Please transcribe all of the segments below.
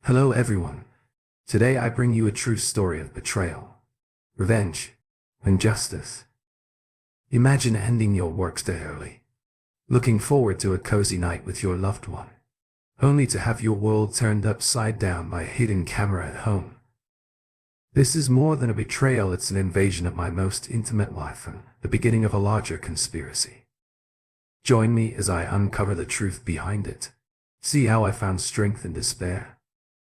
Hello everyone. Today I bring you a true story of betrayal, revenge, and justice. Imagine ending your workday early, looking forward to a cozy night with your loved one, only to have your world turned upside down by a hidden camera at home. This is more than a betrayal, it's an invasion of my most intimate life and the beginning of a larger conspiracy. Join me as I uncover the truth behind it, see how I found strength in despair,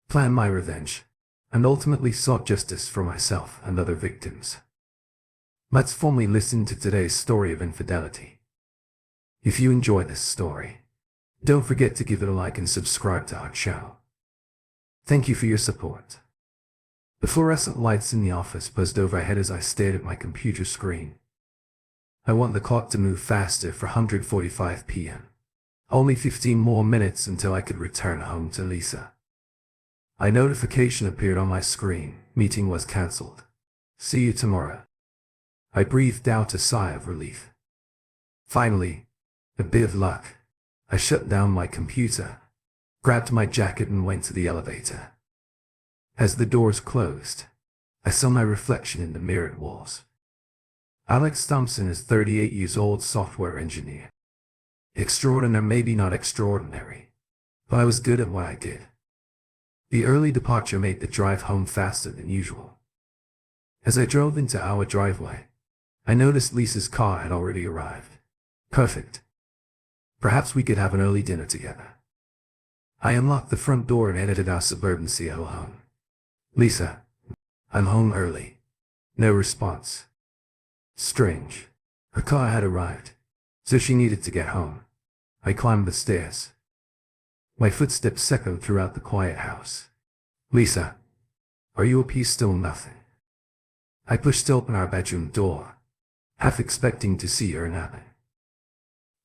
planned my revenge, and ultimately sought justice for myself and other victims. Let's formally listen to today's story of infidelity. If you enjoy this story, don't forget to give it a like and subscribe to our channel. Thank you for your support. The fluorescent lights in the office buzzed overhead as I stared at my computer screen. I want the clock to move faster for 1:45 p.m. Only 15 more minutes until I could return home to Lisa. A notification appeared on my screen. Meeting was cancelled. See you tomorrow. I breathed out a sigh of relief. Finally, a bit of luck. I shut down my computer, grabbed my jacket and went to the elevator. As the doors closed, I saw my reflection in the mirrored walls. Alex Thompson is 38 years old, software engineer. Extraordinary, maybe not extraordinary, but I was good at what I did. The early departure made the drive home faster than usual. As I drove into our driveway, I noticed Lisa's car had already arrived. Perfect. Perhaps we could have an early dinner together. I unlocked the front door and edited our suburban Seattle home. Lisa, I'm home early. No response. Strange. Her car had arrived, so she needed to get home. I climbed the stairs. My footsteps echoed throughout the quiet house. Lisa, are you up? Still nothing. I pushed open our bedroom door, half expecting to see her napping.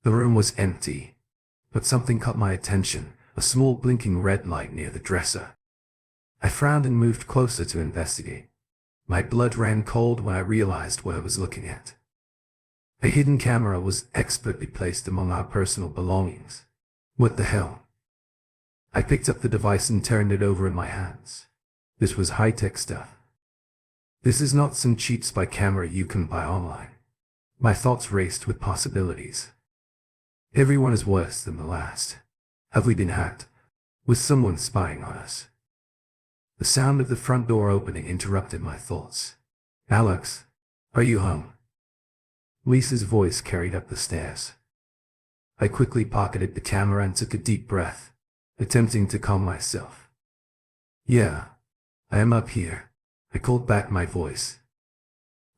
The room was empty, but something caught my attention, a small blinking red light near the dresser. I frowned and moved closer to investigate. My blood ran cold when I realized what I was looking at. A hidden camera was expertly placed among our personal belongings. What the hell? I picked up the device and turned it over in my hands. This was high-tech stuff. This is not some cheap spy camera you can buy online. My thoughts raced with possibilities. Everyone is worse than the last. Have we been hacked? Was someone spying on us? The sound of the front door opening interrupted my thoughts. Alex, are you home? Lisa's voice carried up the stairs. I quickly pocketed the camera and took a deep breath, attempting to calm myself. Yeah, I am up here. I called back, my voice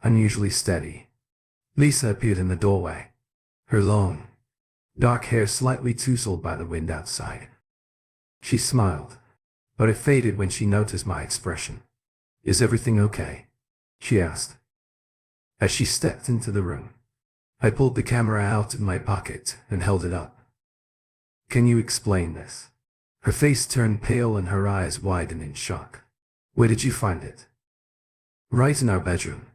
unusually steady. Lisa appeared in the doorway, her long, dark hair slightly tousled by the wind outside. She smiled, but it faded when she noticed my expression. Is everything okay? She asked. As she stepped into the room, I pulled the camera out of my pocket and held it up. Can you explain this? Her face turned pale and her eyes widened in shock. Where did you find it? Right in our bedroom.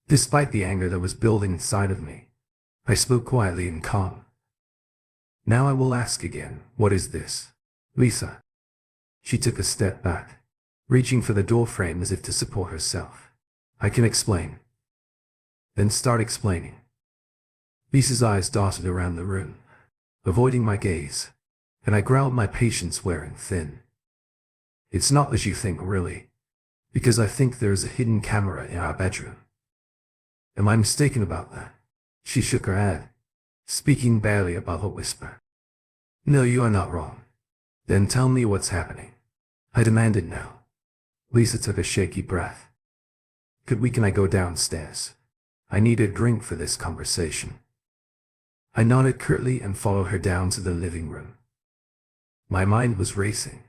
Despite the anger that was building inside of me, I spoke quietly and calm. Now I will ask again, what is this? Lisa. She took a step back, reaching for the door frame as if to support herself. I can explain. Then start explaining. Lisa's eyes darted around the room, avoiding my gaze, and I growled, my patience wearing thin. It's not as you think, really, because I think there is a hidden camera in our bedroom. Am I mistaken about that? She shook her head, speaking barely above a whisper. No, you are not wrong. Then tell me what's happening. I demanded now. Lisa took a shaky breath. Can I go downstairs? I need a drink for this conversation. I nodded curtly and followed her down to the living room. My mind was racing,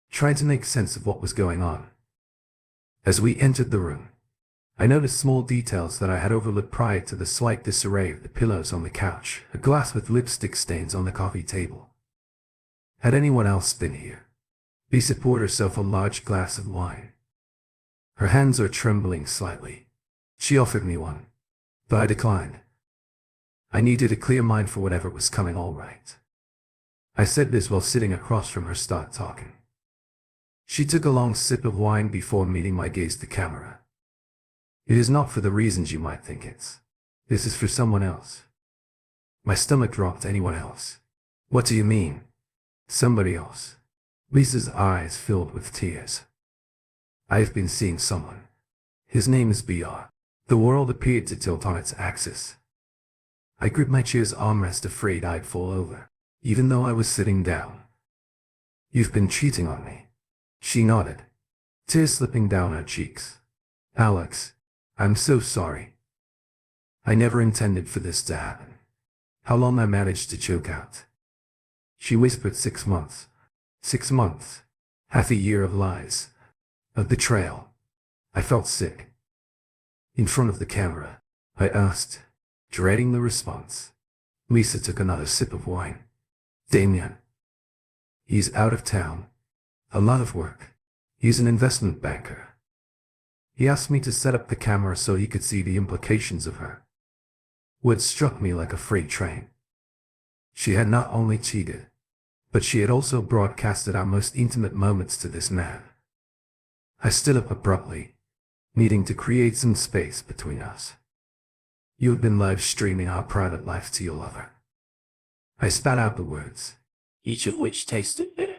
trying to make sense of what was going on. As we entered the room, I noticed small details that I had overlooked prior to the slight disarray of the pillows on the couch, a glass with lipstick stains on the coffee table. Had anyone else been here? Lisa poured herself a large glass of wine. Her hands were trembling slightly. She offered me one, but I declined. I needed a clear mind for whatever was coming. All right. I said this while sitting across from her, start talking. She took a long sip of wine before meeting my gaze to camera. It is not for the reasons you might think it's. This is for someone else. My stomach dropped. Anyone else? What do you mean? Somebody else. Lisa's eyes filled with tears. I've been seeing someone. His name is BR. The world appeared to tilt on its axis. I gripped my chair's armrest, afraid I'd fall over, even though I was sitting down. You've been cheating on me. She nodded, tears slipping down her cheeks. Alex, I'm so sorry. I never intended for this to happen. How long? I managed to choke out. She whispered, 6 months. 6 months. Half a year of lies. Of betrayal. I felt sick. In front of the camera, I asked, dreading the response. Lisa took another sip of wine. Damien. He's out of town. A lot of work. He's an investment banker. He asked me to set up the camera so he could see the implications of her. Words struck me like a freight train. She had not only cheated, but she had also broadcasted our most intimate moments to this man. I stood up abruptly, needing to create some space between us. You have been live streaming our private life to your lover. I spat out the words, each of which tasted bitter,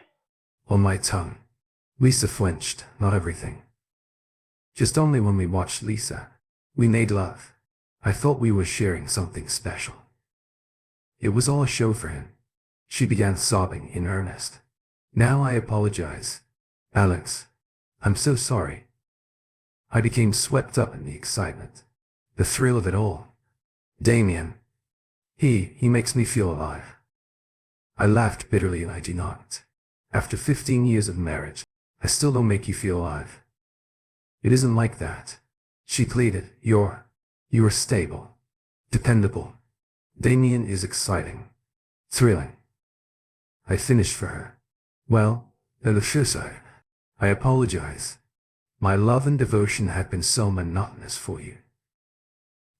on my tongue. Lisa flinched. Not everything. Just only when we watched Lisa. We made love. I thought we were sharing something special. It was all a show for him. She began sobbing in earnest. Now I apologize. Alex, I'm so sorry. I became swept up in the excitement, the thrill of it all. Damien. He makes me feel alive. I laughed bitterly, and I do not. After 15 years of marriage, I still don't make you feel alive. It isn't like that. She pleaded. You're stable. Dependable. Damien is exciting. Thrilling. I finished for her. Well, I apologize. My love and devotion had been so monotonous for you.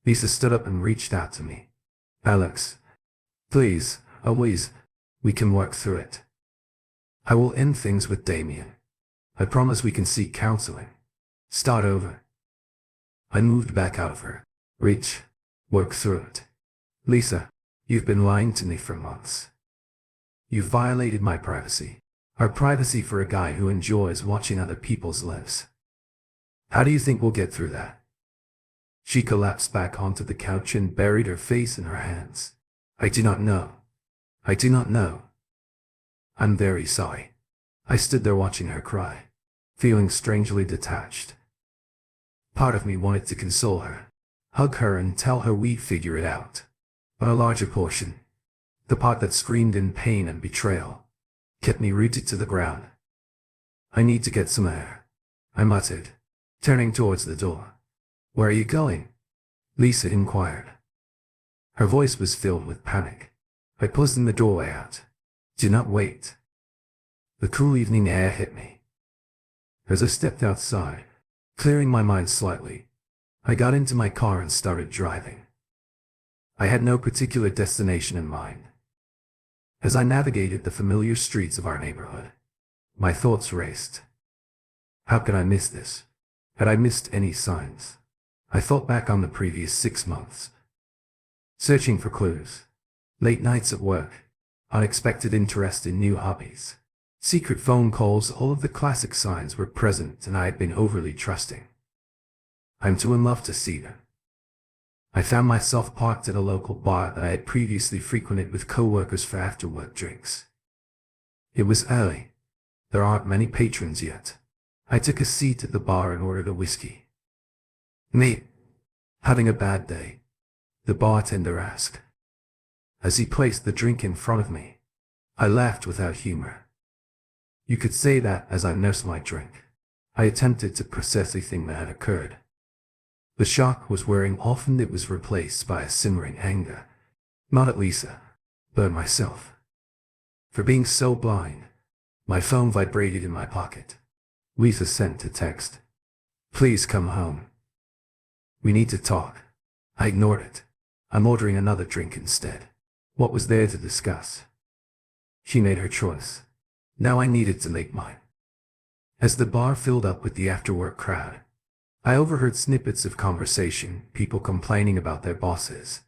Lisa stood up and reached out to me. Alex, please, always, we can work through it. I will end things with Damien. I promise we can seek counseling. Start over. I moved back out of her reach. Work through it. Lisa, you've been lying to me for months. You've violated my privacy. Our privacy for a guy who enjoys watching other people's lives. How do you think we'll get through that? She collapsed back onto the couch and buried her face in her hands. I do not know. I do not know. I'm very sorry. I stood there watching her cry, feeling strangely detached. Part of me wanted to console her, hug her and tell her we'd figure it out. But a larger portion, the part that screamed in pain and betrayal, kept me rooted to the ground. I need to get some air, I muttered, turning towards the door. Where are you going? Lisa inquired. Her voice was filled with panic. I pushed in the doorway out. Do not wait. The cool evening air hit me. As I stepped outside, clearing my mind slightly, I got into my car and started driving. I had no particular destination in mind. As I navigated the familiar streets of our neighborhood, my thoughts raced. How could I miss this? Had I missed any signs? I thought back on the previous 6 months. Searching for clues. Late nights at work. Unexpected interest in new hobbies. Secret phone calls. All of the classic signs were present, and I had been overly trusting. I'm too in love to see them. I found myself parked at a local bar that I had previously frequented with coworkers for after-work drinks. It was early. There aren't many patrons yet. I took a seat at the bar and ordered a whiskey. "Mate, having a bad day?" the bartender asked. As he placed the drink in front of me, I laughed without humor. You could say that as I nursed my drink. I attempted to process the thing that had occurred. The shock was wearing off, and it was replaced by a simmering anger. Not at Lisa, but at myself. For being so blind. My phone vibrated in my pocket. Lisa sent a text. "Please come home. We need to talk." I ignored it. I'm ordering another drink instead. What was there to discuss? She made her choice. Now I needed to make mine. As the bar filled up with the after-work crowd, I overheard snippets of conversation, people complaining about their bosses,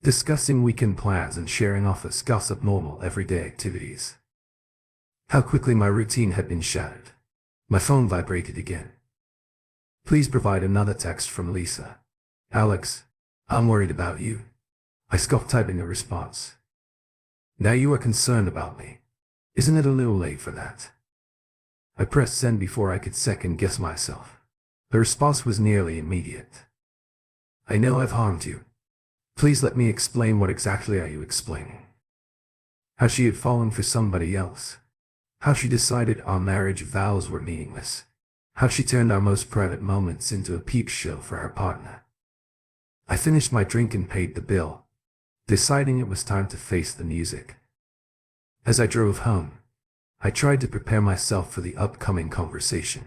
discussing weekend plans and sharing office gossip, normal everyday activities. How quickly my routine had been shattered. My phone vibrated again. Please provide another text from Lisa. Alex, I'm worried about you. I scoffed, typing a response. Now you are concerned about me. Isn't it a little late for that? I pressed send before I could second guess myself. The response was nearly immediate. I know I've harmed you. Please let me explain. What exactly are you explaining? How she had fallen for somebody else. How she decided our marriage vows were meaningless. How she turned our most private moments into a peep show for her partner. I finished my drink and paid the bill, deciding it was time to face the music. As I drove home, I tried to prepare myself for the upcoming conversation.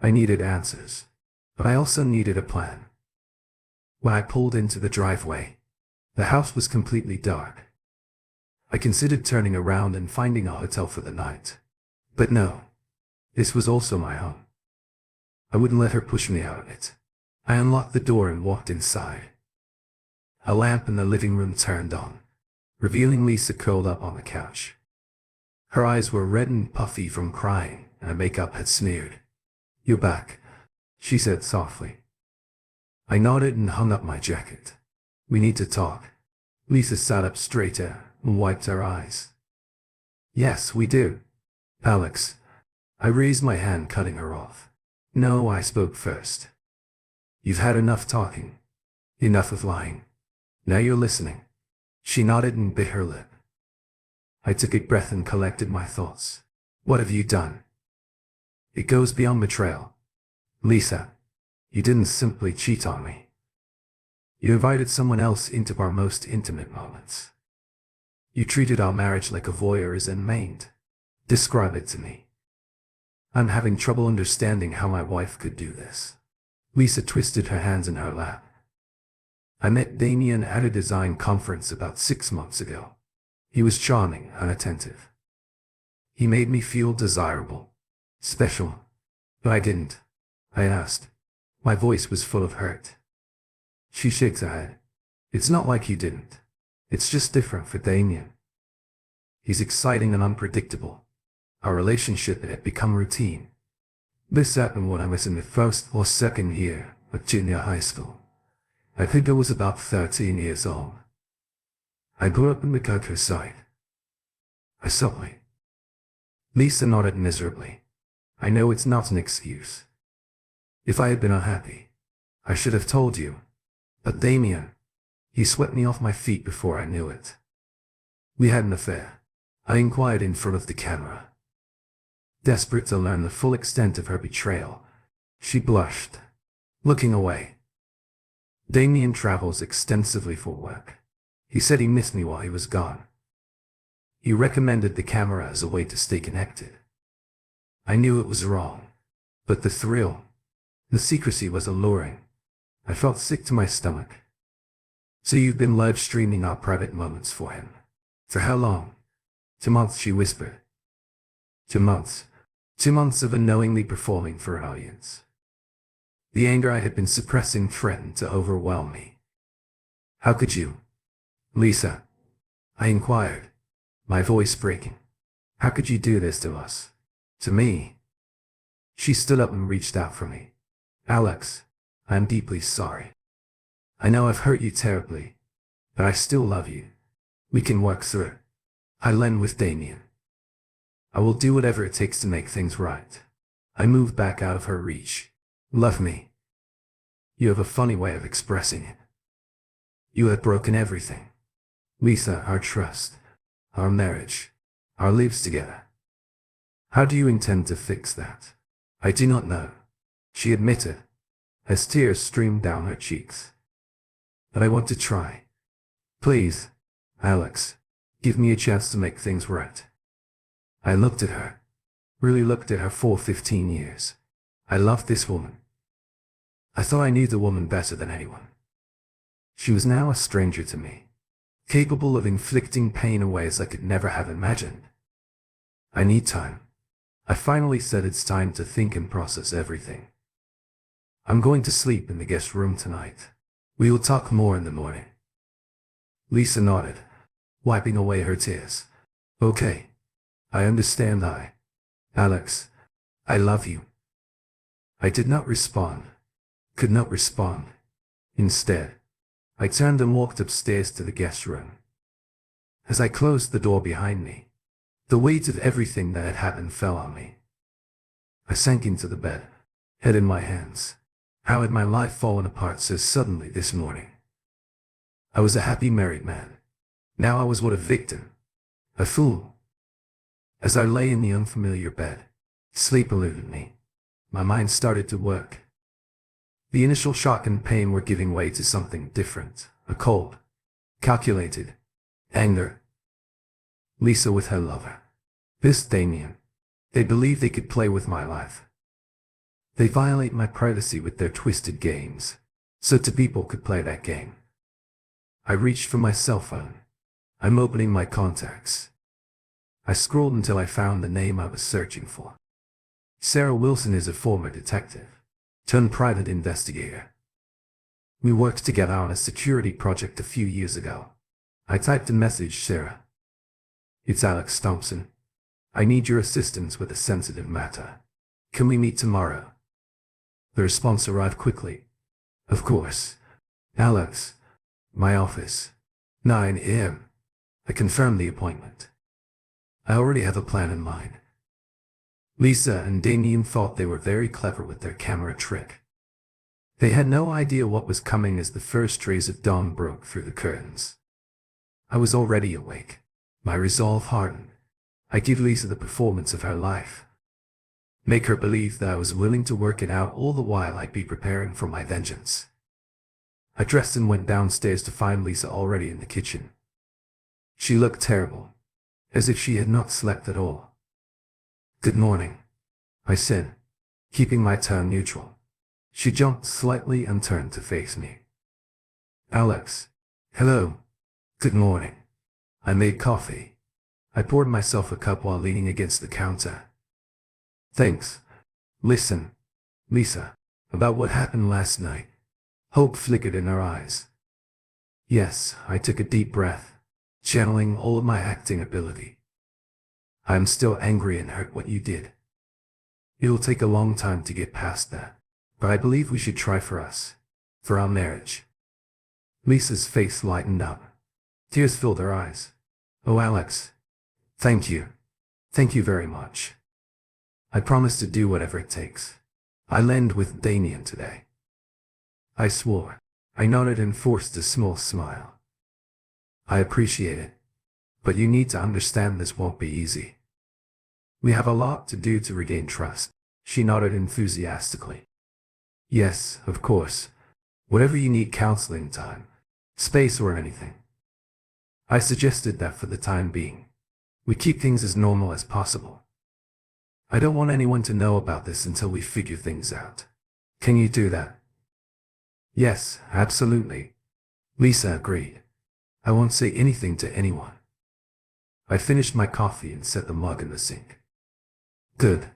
I needed answers, but I also needed a plan. When I pulled into the driveway, the house was completely dark. I considered turning around and finding a hotel for the night. But no, this was also my home. I wouldn't let her push me out of it. I unlocked the door and walked inside. A lamp in the living room turned on, revealing Lisa curled up on the couch. Her eyes were red and puffy from crying, and her makeup had smeared. "You're back," she said softly. I nodded and hung up my jacket. "We need to talk." Lisa sat up straighter and wiped her eyes. "Yes, we do. Alex." I raised my hand, cutting her off. "No," I spoke first. "You've had enough talking. Enough of lying. Now you're listening." She nodded and bit her lip. I took a breath and collected my thoughts. "What have you done?" "It goes beyond betrayal. Lisa, you didn't simply cheat on me. You invited someone else into our most intimate moments. You treated our marriage like a voyeurism maid. Describe it to me." I'm having trouble understanding how my wife could do this. Lisa twisted her hands in her lap. I met Damien at a design conference about 6 months ago. He was charming and attentive. He made me feel desirable, special. But I didn't. I asked. My voice was full of hurt. She shakes her head. "It's not like you didn't. It's just different for Damien. He's exciting and unpredictable. Our relationship had become routine. This happened when I was in the first or second year of junior high school. I think I was about 13 years old. I grew up in the countryside. I subway." Lisa nodded miserably. "I know it's not an excuse. If I had been unhappy, I should have told you. But Damien, he swept me off my feet before I knew it. We had an affair," I inquired in front of the camera. Desperate to learn the full extent of her betrayal, she blushed, looking away. "Damien travels extensively for work. He said he missed me while he was gone. He recommended the camera as a way to stay connected. I knew it was wrong, but the thrill, the secrecy was alluring. I felt sick to my stomach." "So you've been live streaming our private moments for him. For how long?" "2 months," she whispered. 2 months. 2 months of unknowingly performing for an audience. The anger I had been suppressing threatened to overwhelm me. "How could you?" "Lisa," I inquired, my voice breaking. "How could you do this to us? To me?" She stood up and reached out for me. "Alex, I am deeply sorry. I know I've hurt you terribly, but I still love you. We can work through it. I lend with Damien. I will do whatever it takes to make things right." I moved back out of her reach. "Love me? You have a funny way of expressing it. You have broken everything. Lisa, our trust, our marriage, our lives together. How do you intend to fix that?" "I do not know," she admitted, as tears streamed down her cheeks. "But I want to try. Please, Alex, give me a chance to make things right." I looked at her, really looked at her for 15 years. I loved this woman. I thought I knew the woman better than anyone. She was now a stranger to me, capable of inflicting pain in ways I could never have imagined. "I need time." I finally said it's time to think and process everything. I'm going to sleep in the guest room tonight. We will talk more in the morning. Lisa nodded, wiping away her tears. Okay. I understand. Alex, I love you. I did not respond. Could not respond. Instead, I turned and walked upstairs to the guest room. As I closed the door behind me, the weight of everything that had happened fell on me. I sank into the bed, head in my hands. How had my life fallen apart so suddenly this morning? I was a happy married man. Now I was what, a victim? A fool? As I lay in the unfamiliar bed, sleep eluded me. My mind started to work. The initial shock and pain were giving way to something different, a cold, calculated anger. Lisa with her lover. This Damien. They believe they could play with my life. They violate my privacy with their twisted games, so two people could play that game. I reached for my cell phone. I'm opening my contacts. I scrolled until I found the name I was searching for. Sarah Wilson is a former detective, turned private investigator. We worked together on a security project a few years ago. I typed a message, Sarah. It's Alex Thompson. I need your assistance with a sensitive matter. Can we meet tomorrow? The response arrived quickly. Of course. Alex. My office. 9 a.m. I confirmed the appointment. I already have a plan in mind. Lisa and Damien thought they were very clever with their camera trick. They had no idea what was coming as the first rays of dawn broke through the curtains. I was already awake. My resolve hardened. I give Lisa the performance of her life. Make her believe that I was willing to work it out all the while I'd be preparing for my vengeance. I dressed and went downstairs to find Lisa already in the kitchen. She looked terrible, as if she had not slept at all. Good morning, I said, keeping my tone neutral. She jumped slightly and turned to face me. Alex. Hello. Good morning. I made coffee. I poured myself a cup while leaning against the counter. Thanks. Listen, Lisa, about what happened last night. Hope flickered in her eyes. Yes, I took a deep breath, channeling all of my acting ability. I am still angry and hurt what you did. It'll take a long time to get past that, but I believe we should try for us, for our marriage. Lisa's face lightened up. Tears filled her eyes. Oh, Alex. Thank you. Thank you very much. I promise to do whatever it takes. I'll end with Damien today. I swore. I nodded and forced a small smile. I appreciate it. But you need to understand this won't be easy. We have a lot to do to regain trust. She nodded enthusiastically. Yes, of course. Whatever you need, counseling time, space or anything. I suggested that for the time being, we keep things as normal as possible. I don't want anyone to know about this until we figure things out. Can you do that? Yes, absolutely. Lisa agreed. I won't say anything to anyone. I finished my coffee and set the mug in the sink. Good.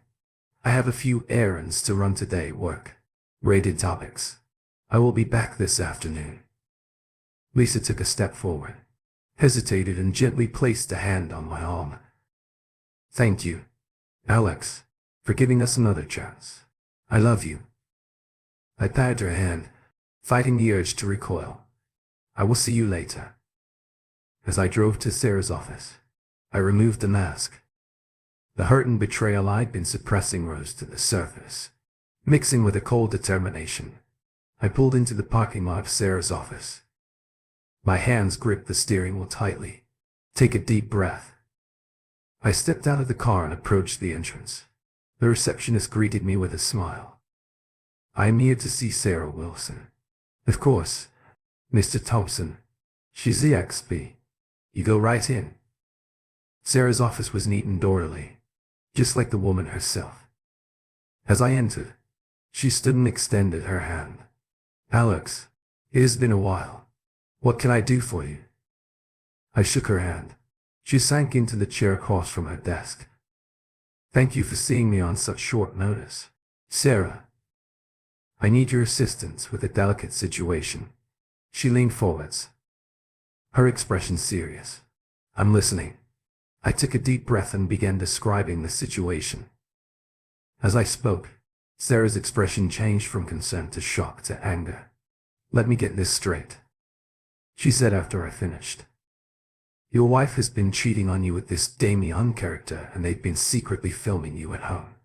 I have a few errands to run today. Work. Rated topics. I will be back this afternoon. Lisa took a step forward, hesitated and gently placed a hand on my arm. Thank you, Alex, for giving us another chance. I love you. I patted her hand, fighting the urge to recoil. I will see you later. As I drove to Sarah's office, I removed the mask. The hurt and betrayal I'd been suppressing rose to the surface, mixing with a cold determination. I pulled into the parking lot of Sarah's office. My hands gripped the steering wheel tightly. Take a deep breath. I stepped out of the car and approached the entrance. The receptionist greeted me with a smile. I am here to see Sarah Wilson. Of course, Mr. Thompson. She's the XP. You go right in. Sarah's office was neat and orderly, just like the woman herself. As I entered, she stood and extended her hand. Alex, it has been a while. What can I do for you? I shook her hand. She sank into the chair across from her desk. Thank you for seeing me on such short notice. Sarah, I need your assistance with a delicate situation. She leaned forwards, her expression serious. I'm listening. I took a deep breath and began describing the situation. As I spoke, Sarah's expression changed from concern to shock to anger. Let me get this straight, she said after I finished. Your wife has been cheating on you with this Damien character, and they've been secretly filming you at home.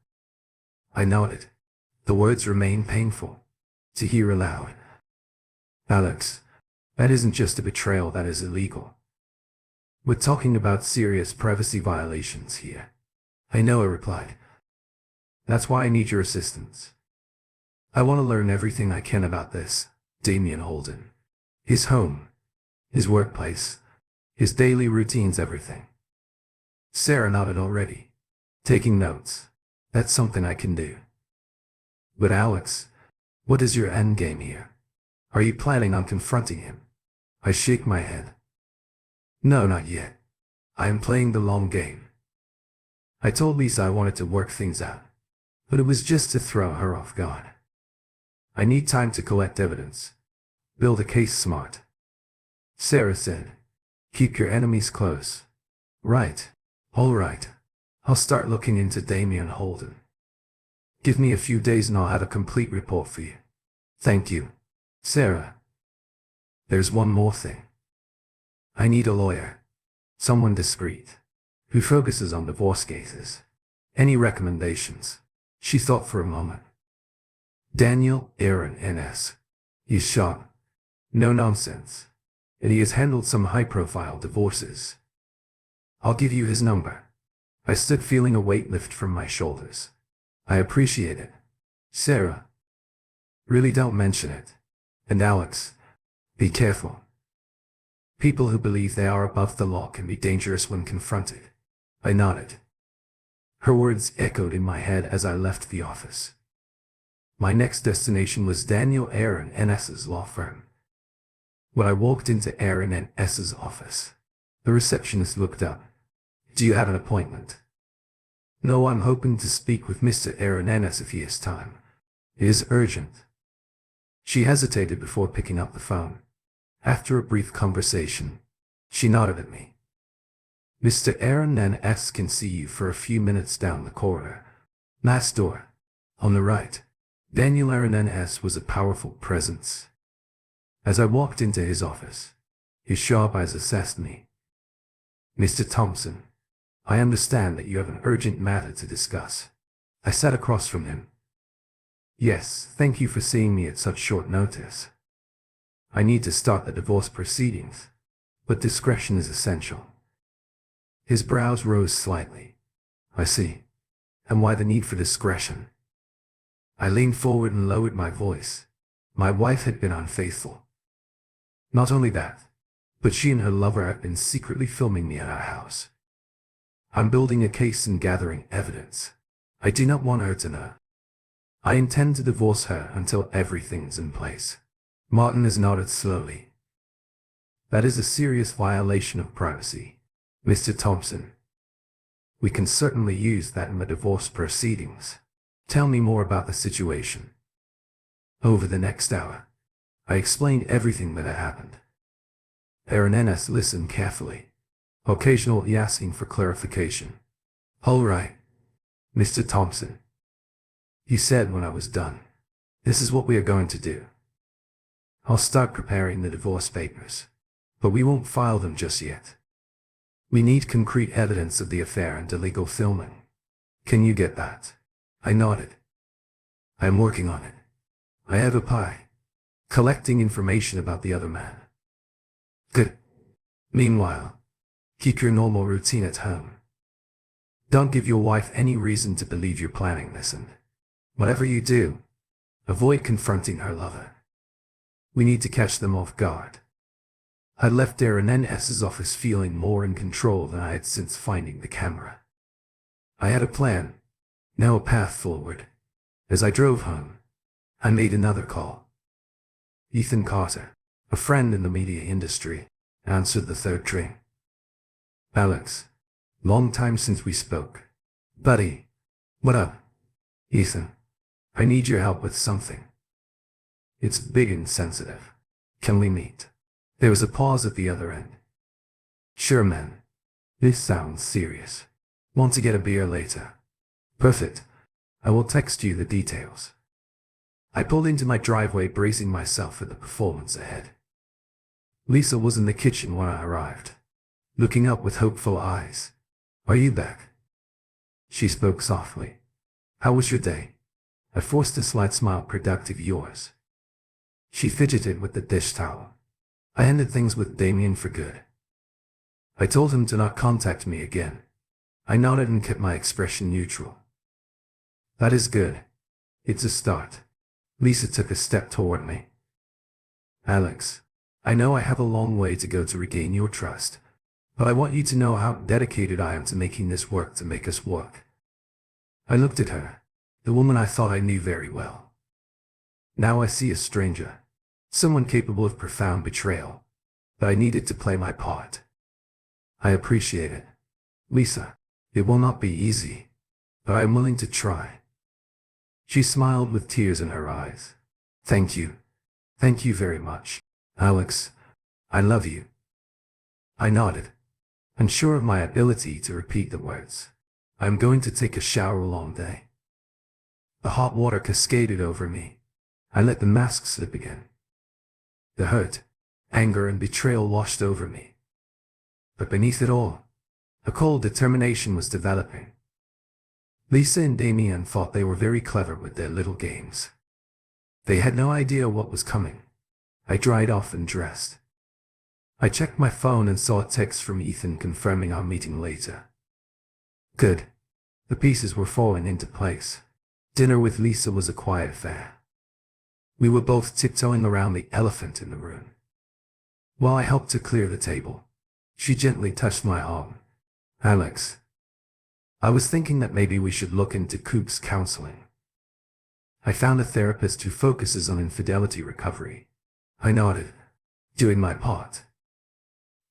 I nodded. The words remained painful to hear aloud. Alex, that isn't just a betrayal, that is illegal. We're talking about serious privacy violations here. I know, I replied. That's why I need your assistance. I want to learn everything I can about this Damien Holden. His home, his workplace, his daily routines, everything. Sarah nodded already, taking notes. That's something I can do. But Alex, what is your end game here? Are you planning on confronting him? I shake my head. No, not yet. I am playing the long game. I told Lisa I wanted to work things out, but it was just to throw her off guard. I need time to collect evidence, build a case smart. Sarah said, keep your enemies close. Right. All right. I'll start looking into Damien Holden. Give me a few days and I'll have a complete report for you. Thank you, Sarah. There's one more thing. I need a lawyer. Someone discreet, who focuses on divorce cases. Any recommendations? She thought for a moment. Daniel Aaron NS. He's sharp. No nonsense. And he has handled some high-profile divorces. I'll give you his number. I stood feeling a weight lift from my shoulders. I appreciate it. Sarah. Really don't mention it. And Alex, be careful. People who believe they are above the law can be dangerous when confronted. I nodded. Her words echoed in my head as I left the office. My next destination was Daniel Aaron N.S.'s law firm. When I walked into Aaron N.S.'s office, the receptionist looked up. Do you have an appointment? No, I'm hoping to speak with Mr. Aaron N.S. if he has time. It is urgent. She hesitated before picking up the phone. After a brief conversation, she nodded at me. Mr. Aaron N.S. can see you for a few minutes down the corridor. Last door. On the right. Daniel Aaron N.S. was a powerful presence. As I walked into his office, his sharp eyes assessed me. Mr. Thompson, I understand that you have an urgent matter to discuss. I sat across from him. Yes, thank you for seeing me at such short notice. I need to start the divorce proceedings, but discretion is essential. His brows rose slightly. I see. And why the need for discretion? I leaned forward and lowered my voice. My wife had been unfaithful. Not only that, but she and her lover have been secretly filming me at our house. I'm building a case and gathering evidence. I do not want her to know. I intend to divorce her until everything's in place. Martin has nodded slowly. That is a serious violation of privacy, Mr. Thompson. We can certainly use that in the divorce proceedings. Tell me more about the situation. Over the next hour, I explained everything that had happened. Aaron N.S. listened carefully, occasionally asking for clarification. All right, Mr. Thompson, he said when I was done. This is what we are going to do. I'll start preparing the divorce papers, but we won't file them just yet. We need concrete evidence of the affair and illegal filming. Can you get that? I nodded. I am working on it. I have a pie. Collecting information about the other man. Good. Meanwhile, keep your normal routine at home. Don't give your wife any reason to believe you're planning this, and whatever you do, avoid confronting her lover. We need to catch them off guard. I left Aaron N.S.'s office feeling more in control than I had since finding the camera. I had a plan, now a path forward. As I drove home, I made another call. Ethan Carter, a friend in the media industry, answered the third ring. Alex, long time since we spoke. Buddy, What up, Ethan? I need your help with something. It's big and sensitive. Can we meet? There was a pause at the other end. Sure, man. This sounds serious. Want to get a beer later? Perfect. I will text you the details. I pulled into my driveway, bracing myself for the performance ahead. Lisa was in the kitchen when I arrived, looking up with hopeful eyes. Are you back? She spoke softly. How was your day? I forced a slight smile. Productive, yours. She fidgeted with the dish towel. I ended things with Damien for good. I told him to not contact me again. I nodded and kept my expression neutral. That is good. It's a start. Lisa took a step toward me. Alex, I know I have a long way to go to regain your trust, but I want you to know how dedicated I am to making this work, to make us work. I looked at her, the woman I thought I knew very well. Now I see a stranger, someone capable of profound betrayal, but I needed to play my part. I appreciate it. Lisa, it will not be easy, but I am willing to try. She smiled with tears in her eyes. Thank you. Thank you very much. Alex, I love you. I nodded, unsure of my ability to repeat the words. I am going to take a shower a long day. The hot water cascaded over me. I let the mask slip again. The hurt, anger, and betrayal washed over me. But beneath it all, a cold determination was developing. Lisa and Damien thought they were very clever with their little games. They had no idea what was coming. I dried off and dressed. I checked my phone and saw a text from Ethan confirming our meeting later. Good. The pieces were falling into place. Dinner with Lisa was a quiet affair. We were both tiptoeing around the elephant in the room. While I helped to clear the table, she gently touched my arm. Alex, I was thinking that maybe we should look into Coop's counseling. I found a therapist who focuses on infidelity recovery. I nodded, doing my part.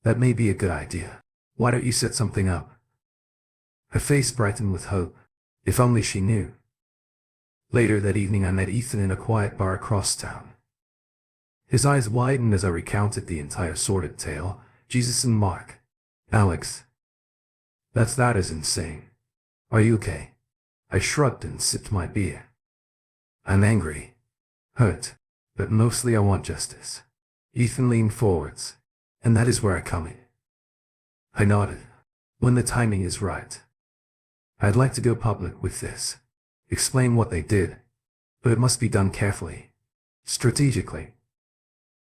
That may be a good idea. Why don't you set something up? Her face brightened with hope. If only she knew. Later that evening I met Ethan in a quiet bar across town. His eyes widened as I recounted the entire sordid tale. Jesus and Mark. Alex. That is insane. Are you okay? I shrugged and sipped my beer. I'm angry. Hurt. But mostly I want justice. Ethan leaned forwards. And that is where I come in. I nodded. When the timing is right. I'd like to go public with this. Explain what they did. But it must be done carefully. Strategically.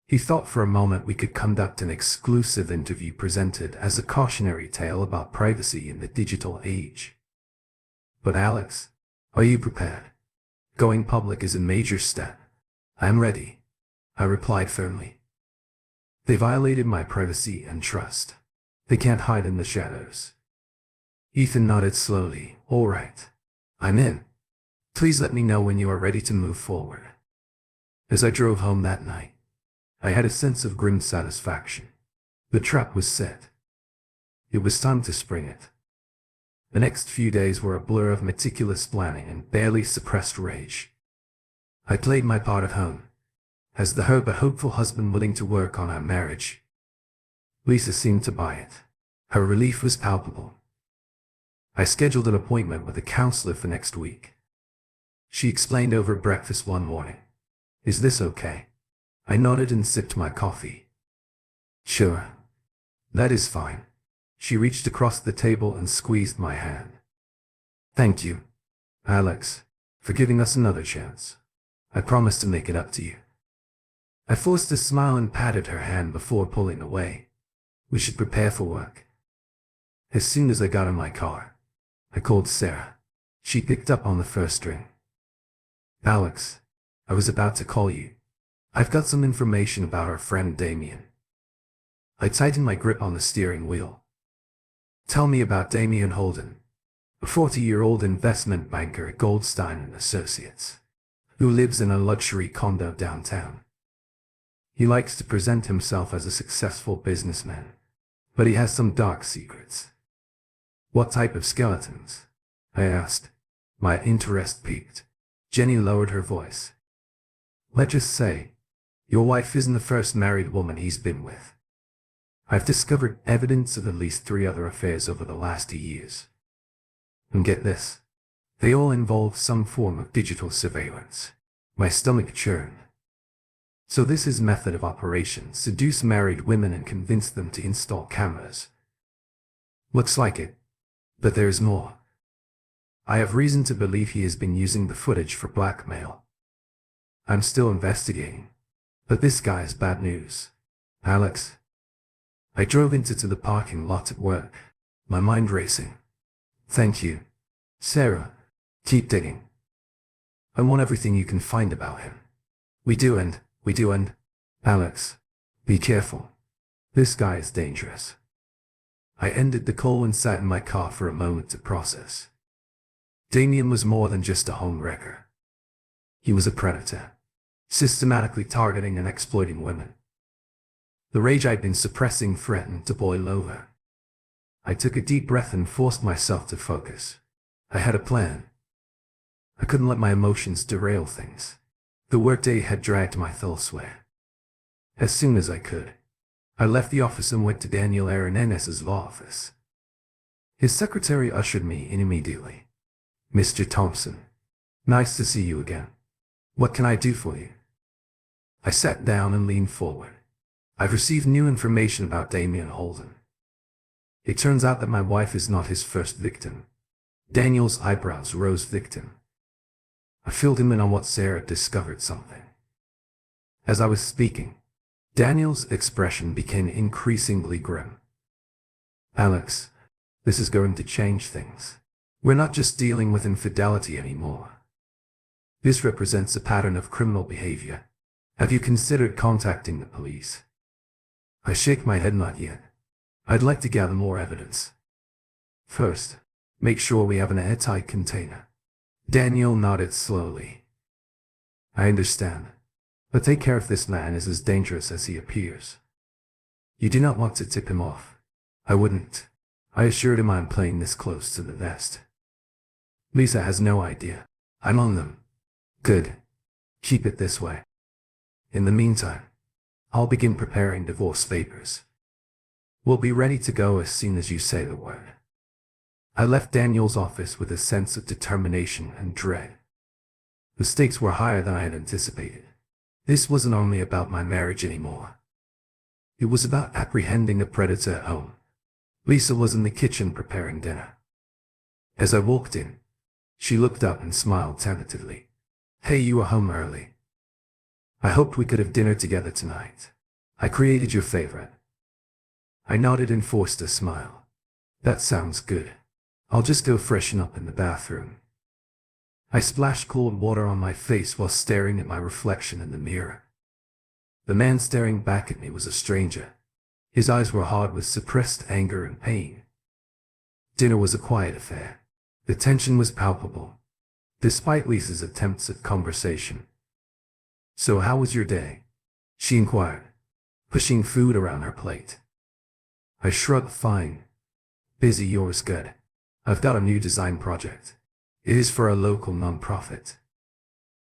He thought for a moment we could conduct an exclusive interview presented as a cautionary tale about privacy in the digital age. But Alex, are you prepared? Going public is a major step. I am ready, I replied firmly. They violated my privacy and trust. They can't hide in the shadows. Ethan nodded slowly. All right. I'm in. Please let me know when you are ready to move forward. As I drove home that night, I had a sense of grim satisfaction. The trap was set. It was time to spring it. The next few days were a blur of meticulous planning and barely suppressed rage. I played my part at home, as the her but hopeful husband willing to work on our marriage. Lisa seemed to buy it. Her relief was palpable. I scheduled an appointment with a counselor for next week. She explained over breakfast one morning. Is this okay? I nodded and sipped my coffee. Sure. That is fine. She reached across the table and squeezed my hand. Thank you, Alex, for giving us another chance. I promise to make it up to you. I forced a smile and patted her hand before pulling away. We should prepare for work. As soon as I got in my car, I called Sarah. She picked up on the first ring. Alex, I was about to call you. I've got some information about our friend Damien. I tightened my grip on the steering wheel. Tell me about Damien Holden, a 40-year-old investment banker at Goldstein and Associates, who lives in a luxury condo downtown. He likes to present himself as a successful businessman, but he has some dark secrets. What type of skeletons? I asked, My interest piqued. Jenny lowered her voice. Let's just say, your wife isn't the first married woman he's been with. I've discovered evidence of at least 3 other affairs over the last 2 years. And get this, they all involve some form of digital surveillance. My stomach churned. So this is method of operation: seduce married women and convince them to install cameras. Looks like it. But there's more. I have reason to believe he has been using the footage for blackmail. I'm still investigating. But this guy is bad news. Alex. I drove into the parking lot at work, my mind racing. Thank you. Sarah, keep digging. I want everything you can find about him. We do and, Alex, be careful. This guy is dangerous. I ended the call and sat in my car for a moment to process. Damien was more than just a home wrecker. He was a predator, systematically targeting and exploiting women. The rage I'd been suppressing threatened to boil over. I took a deep breath and forced myself to focus. I had a plan. I couldn't let my emotions derail things. The workday had dragged my elsewhere. As soon as I could, I left the office and went to Daniel Aranenez's law office. His secretary ushered me in immediately. Mr. Thompson, nice to see you again. What can I do for you? I sat down and leaned forward. I've received new information about Damien Holden. It turns out that my wife is not his first victim. Daniel's eyebrows rose. Victim. I filled him in on what Sarah discovered something. As I was speaking, Daniel's expression became increasingly grim. Alex, this is going to change things. We're not just dealing with infidelity anymore. This represents a pattern of criminal behavior. Have you considered contacting the police? I shake my head. Not yet. I'd like to gather more evidence. First, make sure we have an airtight container. Daniel nodded slowly. I understand. But take care if this man is as dangerous as he appears. You do not want to tip him off. I wouldn't. I assured him I'm playing this close to the vest. Lisa has no idea. I'm on them. Good. Keep it this way. In the meantime, I'll begin preparing divorce papers. We'll be ready to go as soon as you say the word. I left Daniel's office with a sense of determination and dread. The stakes were higher than I had anticipated. This wasn't only about my marriage anymore. It was about apprehending a predator at home. Lisa was in the kitchen preparing dinner. As I walked in, she looked up and smiled tentatively. Hey, you were home early. I hoped we could have dinner together tonight. I created your favorite. I nodded and forced a smile. That sounds good. I'll just go freshen up in the bathroom. I splashed cold water on my face while staring at my reflection in the mirror. The man staring back at me was a stranger. His eyes were hard with suppressed anger and pain. Dinner was a quiet affair. The tension was palpable, despite Lisa's attempts at conversation. So how was your day? She inquired, pushing food around her plate. I shrugged. Fine. Busy. Yours? Good. I've got a new design project. It is for a local nonprofit.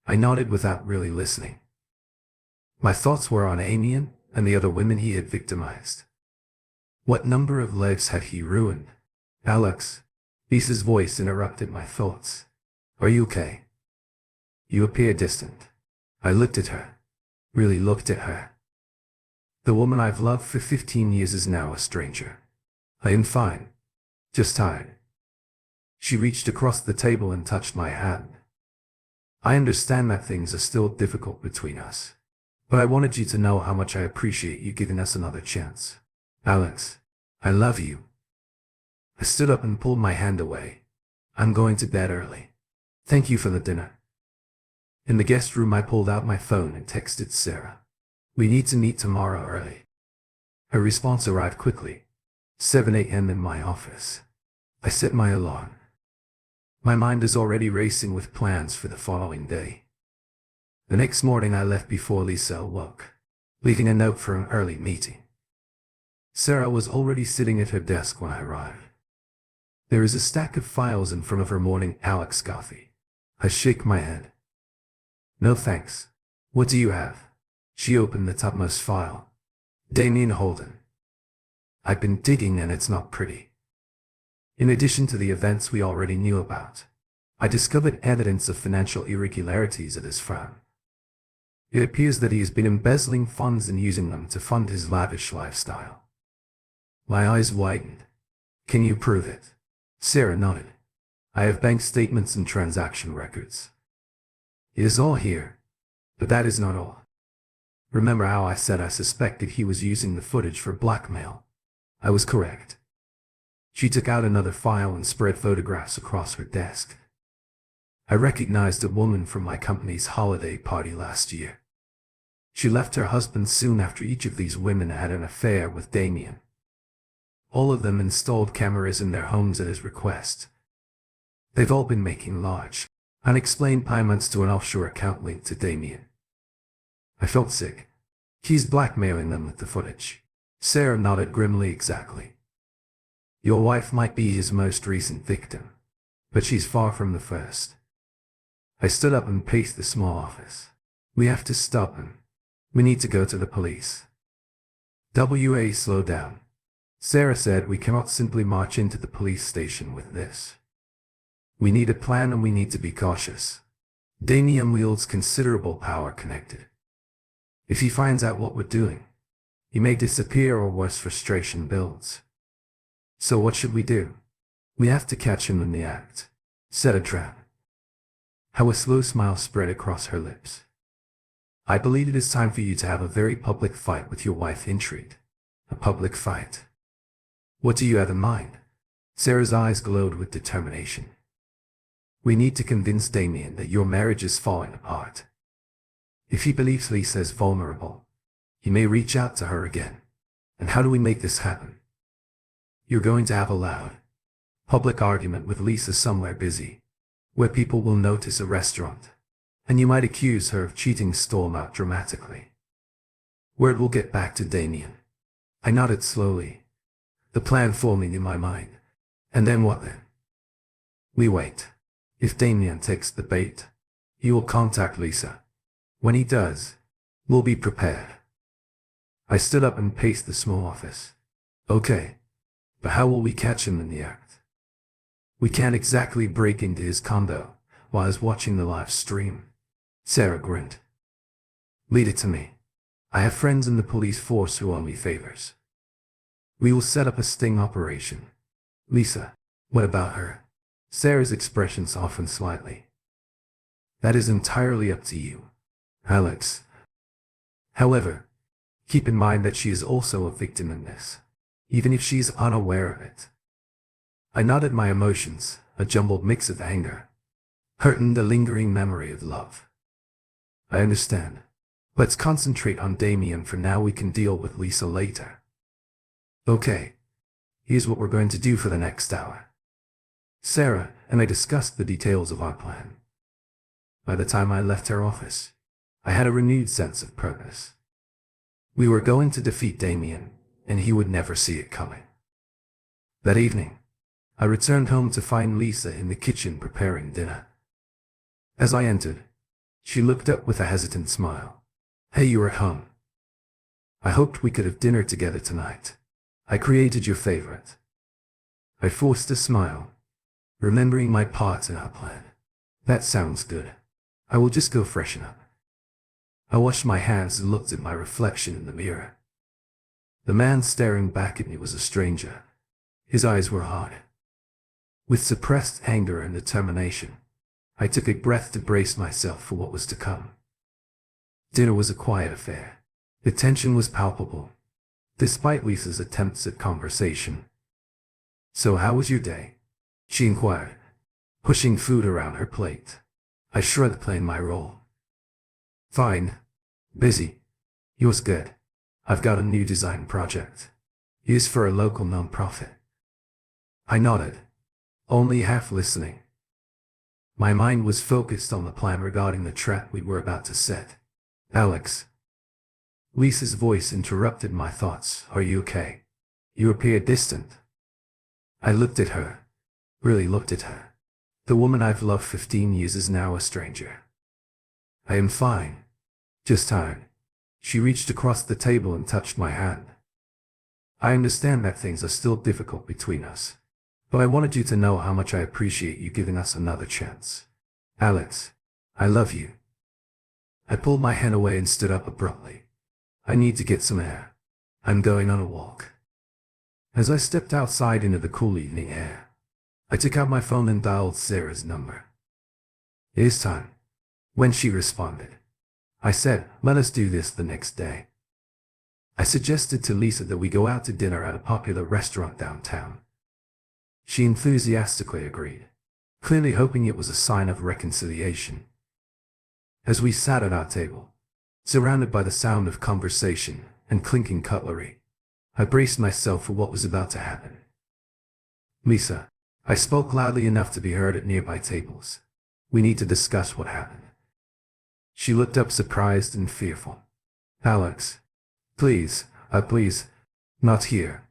I nodded without really listening. My thoughts were on Damien and the other women he had victimized. What number of lives had he ruined? Alex, Lisa's voice interrupted my thoughts. Are you okay? You appear distant. I looked at her. Really looked at her. The woman I've loved for 15 years is now a stranger. I am fine. Just tired. She reached across the table and touched my hand. I understand that things are still difficult between us, but I wanted you to know how much I appreciate you giving us another chance. Alex, I love you. I stood up and pulled my hand away. I'm going to bed early. Thank you for the dinner. In the guest room, I pulled out my phone and texted Sarah. We need to meet tomorrow early. Her response arrived quickly. 7 a.m. in my office. I set my alarm. My mind is already racing with plans for the following day. The next morning I left before Lisa awoke, leaving a note for an early meeting. Sarah was already sitting at her desk when I arrived. There is a stack of files in front of her morning, Alex Goffey. I shake my head. No thanks. What do you have? She opened the topmost file. Damien Holden. I've been digging and it's not pretty. In addition to the events we already knew about, I discovered evidence of financial irregularities at his firm. It appears that he has been embezzling funds and using them to fund his lavish lifestyle. My eyes widened. Can you prove it? Sarah nodded. I have bank statements and transaction records. It is all here. But that is not all. Remember how I said I suspected he was using the footage for blackmail? I was correct. She took out another file and spread photographs across her desk. I recognized a woman from my company's holiday party last year. She left her husband soon after each of these women had an affair with Damien. All of them installed cameras in their homes at his request. They've all been making large, unexplained payments to an offshore account linked to Damien. I felt sick. He's blackmailing them with the footage. Sarah nodded grimly. Exactly. Your wife might be his most recent victim, but she's far from the first. I stood up and paced the small office. We have to stop him. We need to go to the police. Slow down. Sarah said we cannot simply march into the police station with this. We need a plan and we need to be cautious. Damien wields considerable power connected. If he finds out what we're doing, he may disappear or worse, frustration builds. So what should we do? We have to catch him in the act. Set a trap. How a slow smile spread across her lips. I believe it is time for you to have a very public fight with your wife, Intrigue. A public fight. What do you have in mind? Sarah's eyes glowed with determination. We need to convince Damien that your marriage is falling apart. If he believes Lisa is vulnerable, he may reach out to her again. And how do we make this happen? You're going to have a loud, public argument with Lisa somewhere busy, where people will notice a restaurant, and you might accuse her of cheating, storm out dramatically. Word will get back to Damien. I nodded slowly, the plan forming in my mind. And then what then? We wait. If Damien takes the bait, he will contact Lisa. When he does, we'll be prepared. I stood up and paced the small office. Okay, but how will we catch him in the act? We can't exactly break into his condo while he's watching the live stream. Sarah grinned. Lead it to me. I have friends in the police force who owe me favors. We will set up a sting operation. Lisa, what about her? Sarah's expression softened slightly. That is entirely up to you, Alex. However, keep in mind that she is also a victim in this, even if she's unaware of it. I nodded, my emotions, a jumbled mix of anger, hurt and the lingering memory of love. I understand. Let's concentrate on Damien for now. We can deal with Lisa later. Okay. Here's what we're going to do for the next hour. Sarah and I discussed the details of our plan. By the time I left her office, I had a renewed sense of purpose. We were going to defeat Damien, and he would never see it coming. That evening, I returned home to find Lisa in the kitchen preparing dinner. As I entered, she looked up with a hesitant smile. Hey, you're at home. I hoped we could have dinner together tonight. I created your favorite. I forced a smile, remembering my part in our plan. That sounds good. I will just go freshen up. I washed my hands and looked at my reflection in the mirror. The man staring back at me was a stranger. His eyes were hard. With suppressed anger and determination, I took a breath to brace myself for what was to come. Dinner was a quiet affair. The tension was palpable, despite Lisa's attempts at conversation. So how was your day? She inquired, pushing food around her plate. I shrugged, playing my role. Fine. Busy. Yours good. I've got a new design project. Used for a local non-profit. I nodded, only half listening. My mind was focused on the plan regarding the trap we were about to set. Alex. Lisa's voice interrupted my thoughts. Are you okay? You appear distant. I looked at her, really looked at her. The woman I've loved 15 years is now a stranger. I am fine. Just tired. She reached across the table and touched my hand. I understand that things are still difficult between us, but I wanted you to know how much I appreciate you giving us another chance. Alex, I love you. I pulled my hand away and stood up abruptly. I need to get some air. I'm going on a walk. As I stepped outside into the cool evening air, I took out my phone and dialed Sarah's number. It is time. When she responded, I said, let us do this the next day. I suggested to Lisa that we go out to dinner at a popular restaurant downtown. She enthusiastically agreed, clearly hoping it was a sign of reconciliation. As we sat at our table, surrounded by the sound of conversation and clinking cutlery, I braced myself for what was about to happen. Lisa, I spoke loudly enough to be heard at nearby tables. We need to discuss what happened. She looked up surprised and fearful. Alex, please, not here.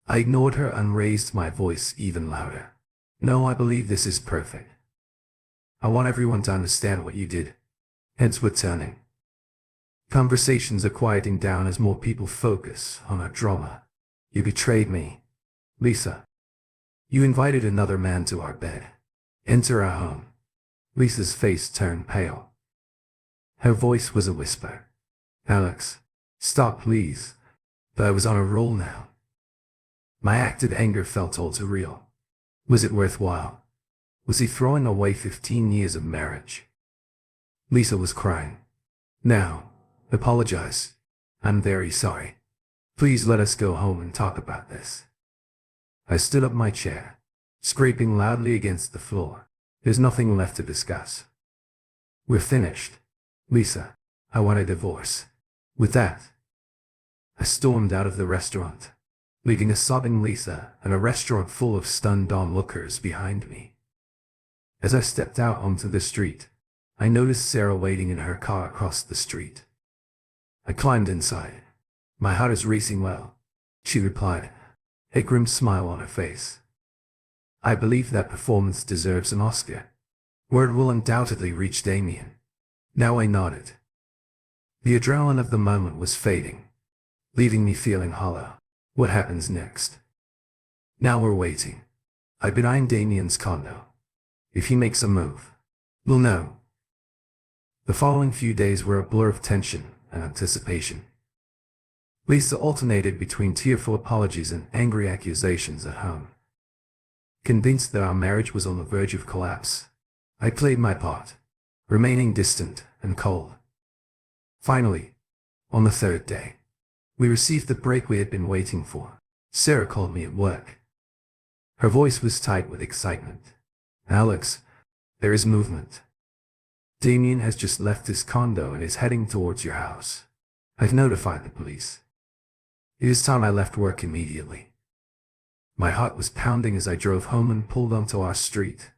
I ignored her and raised my voice even louder. No, I believe this is perfect. I want everyone to understand what you did. Heads were turning. Conversations are quieting down as more people focus on our drama. You betrayed me. Lisa. You invited another man to our bed. Enter our home. Lisa's face turned pale. Her voice was a whisper. Alex, stop please. But I was on a roll now. My acted anger felt all too real. Was it worthwhile? Was he throwing away 15 years of marriage? Lisa was crying. Now, apologize. I'm very sorry. Please let us go home and talk about this. I stood up my chair, scraping loudly against the floor. There's nothing left to discuss. We're finished. Lisa, I want a divorce. With that, I stormed out of the restaurant, leaving a sobbing Lisa and a restaurant full of stunned onlookers behind me. As I stepped out onto the street, I noticed Sarah waiting in her car across the street. I climbed inside. My heart is racing well, she replied, a grim smile on her face. I believe that performance deserves an Oscar. Word will undoubtedly reach Damien. Now I nodded. The adrenaline of the moment was fading, leaving me feeling hollow. What happens next? Now we're waiting. I've been eyeing Damien's condo. If he makes a move, we'll know. The following few days were a blur of tension and anticipation. Lisa alternated between tearful apologies and angry accusations at home. Convinced that our marriage was on the verge of collapse, I played my part, remaining distant and cold. Finally, on the third day, we received the break we had been waiting for. Sarah called me at work. Her voice was tight with excitement. Alex, there is movement. Damien has just left his condo and is heading towards your house. I've notified the police. It is time I left work immediately. My heart was pounding as I drove home and pulled onto our street.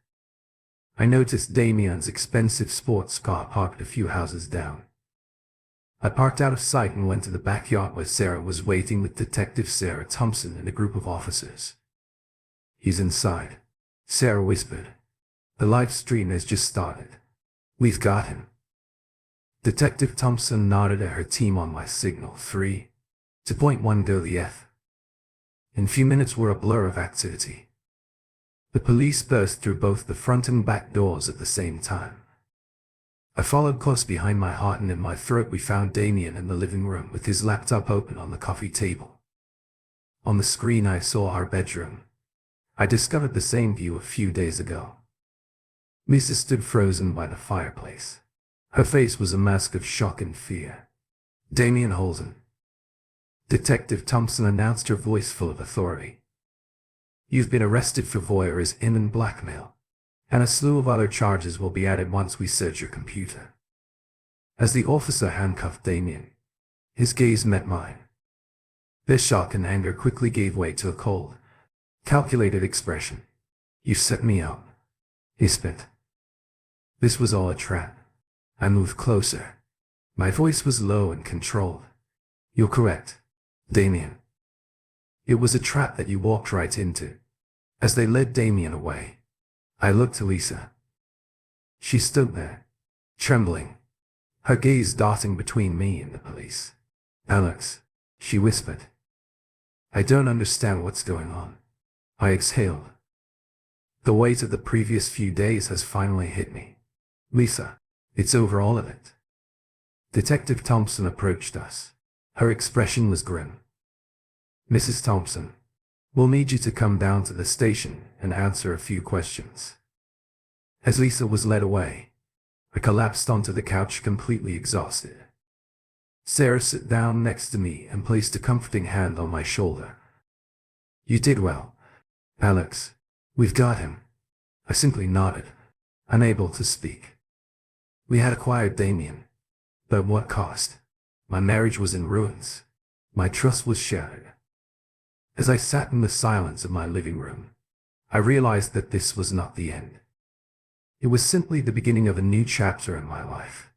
I noticed Damien's expensive sports car parked a few houses down. I parked out of sight and went to the backyard where Sarah was waiting with Detective Sarah Thompson and a group of officers. He's inside, Sarah whispered. The live stream has just started. We've got him. Detective Thompson nodded at her team on my signal. 3, 2.1 Real-ife. In a few minutes were a blur of activity. The police burst through both the front and back doors at the same time. I followed close behind. My heart and in my throat. We found Damien in the living room with his laptop open on the coffee table. On the screen I saw our bedroom. I discovered the same view a few days ago. Lisa stood frozen by the fireplace. Her face was a mask of shock and fear. Damien Holden. Detective Thompson announced, her voice full of authority. You've been arrested for voyeurism and blackmail, and a slew of other charges will be added once we search your computer. As the officer handcuffed Damien, his gaze met mine. Their shock and anger quickly gave way to a cold, calculated expression. You set me up, he spit. This was all a trap. I moved closer. My voice was low and controlled. You're correct, Damien. It was a trap that you walked right into. As they led Damien away, I looked to Lisa. She stood there, trembling, her gaze darting between me and the police. "Alex," she whispered. "I don't understand what's going on." I exhaled. The weight of the previous few days has finally hit me. "Lisa, it's over, all of it." Detective Thompson approached us. Her expression was grim. "Mrs. Thompson, we'll need you to come down to the station and answer a few questions." As Lisa was led away, I collapsed onto the couch completely exhausted. Sarah sat down next to me and placed a comforting hand on my shoulder. "You did well, Alex. We've got him." I simply nodded, unable to speak. We had acquired Damien, but at what cost? My marriage was in ruins. My trust was shattered. As I sat in the silence of my living room, I realized that this was not the end. It was simply the beginning of a new chapter in my life.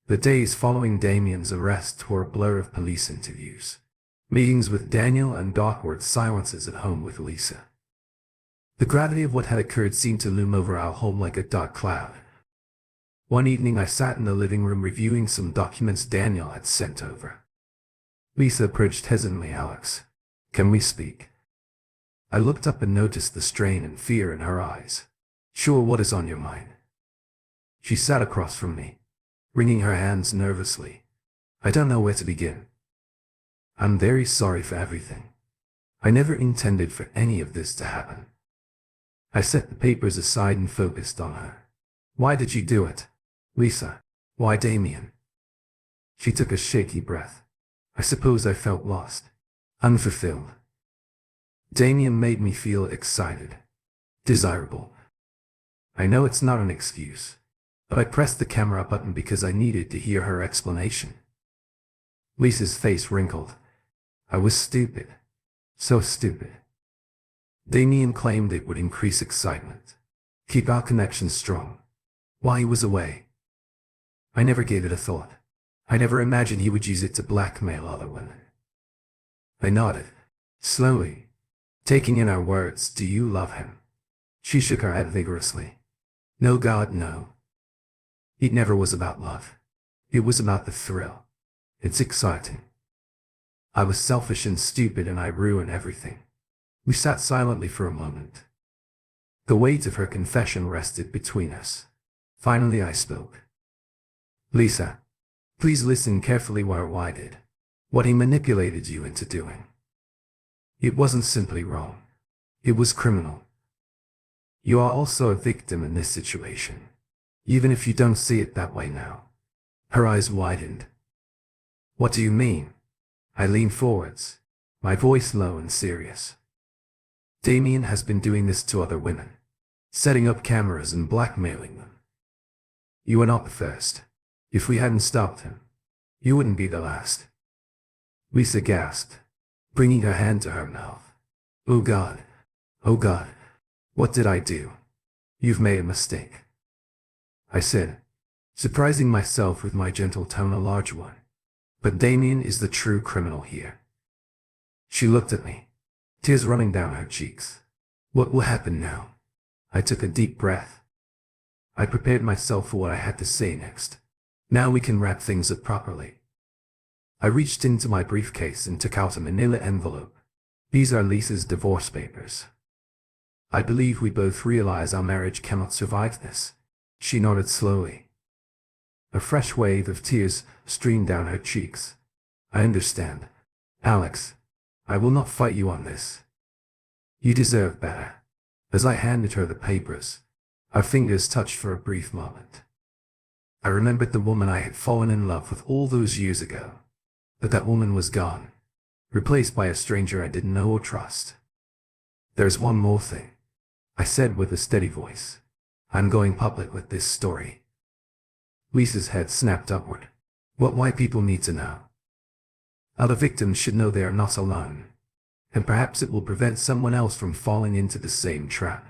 The days following Damien's arrest were a blur of police interviews, meetings with Daniel, and awkward silences at home with Lisa. The gravity of what had occurred seemed to loom over our home like a dark cloud. One evening I sat in the living room reviewing some documents Daniel had sent over. Lisa approached hesitantly. "Alex, can we speak?" I looked up and noticed the strain and fear in her eyes. "Sure, what is on your mind?" She sat across from me, wringing her hands nervously. "I don't know where to begin. I'm very sorry for everything. I never intended for any of this to happen." I set the papers aside and focused on her. "Why did you do it, Lisa? Why Damien?" She took a shaky breath. "I suppose I felt lost, unfulfilled. Damien made me feel excited, desirable. I know it's not an excuse, but I pressed the camera button because I needed to hear her explanation." Lisa's face wrinkled. "I was stupid. So stupid. Damien claimed it would increase excitement, keep our connection strong, while he was away. I never gave it a thought. I never imagined he would use it to blackmail other women." I nodded, slowly, taking in our words. "Do you love him?" She shook her head vigorously. "No, God, no. It never was about love. It was about the thrill. It's exciting. I was selfish and stupid, and I ruined everything." We sat silently for a moment. The weight of her confession rested between us. Finally I spoke. "Lisa, please listen carefully what I did. What he manipulated you into doing. It wasn't simply wrong. It was criminal. You are also a victim in this situation, even if you don't see it that way now." Her eyes widened. "What do you mean?" I leaned forwards, my voice low and serious. "Damien has been doing this to other women, setting up cameras and blackmailing them. You are not the first. If we hadn't stopped him, you wouldn't be the last." Lisa gasped, bringing her hand to her mouth. Oh God, what did I do?" "You've made a mistake," I said, surprising myself with my gentle tone, a large one. "But Damien is the true criminal here." She looked at me, tears running down her cheeks. "What will happen now?" I took a deep breath. I prepared myself for what I had to say next. "Now we can wrap things up properly." I reached into my briefcase and took out a manila envelope. "These are Lisa's divorce papers. I believe we both realize our marriage cannot survive this." She nodded slowly. A fresh wave of tears streamed down her cheeks. "I understand, Alex. I will not fight you on this. You deserve better." As I handed her the papers, our fingers touched for a brief moment. I remembered the woman I had fallen in love with all those years ago. But that woman was gone, replaced by a stranger I didn't know or trust. "There's one more thing," I said with a steady voice. "I'm going public with this story." Lisa's head snapped upward. "What white people need to know. Other victims should know they are not alone, and perhaps it will prevent someone else from falling into the same trap."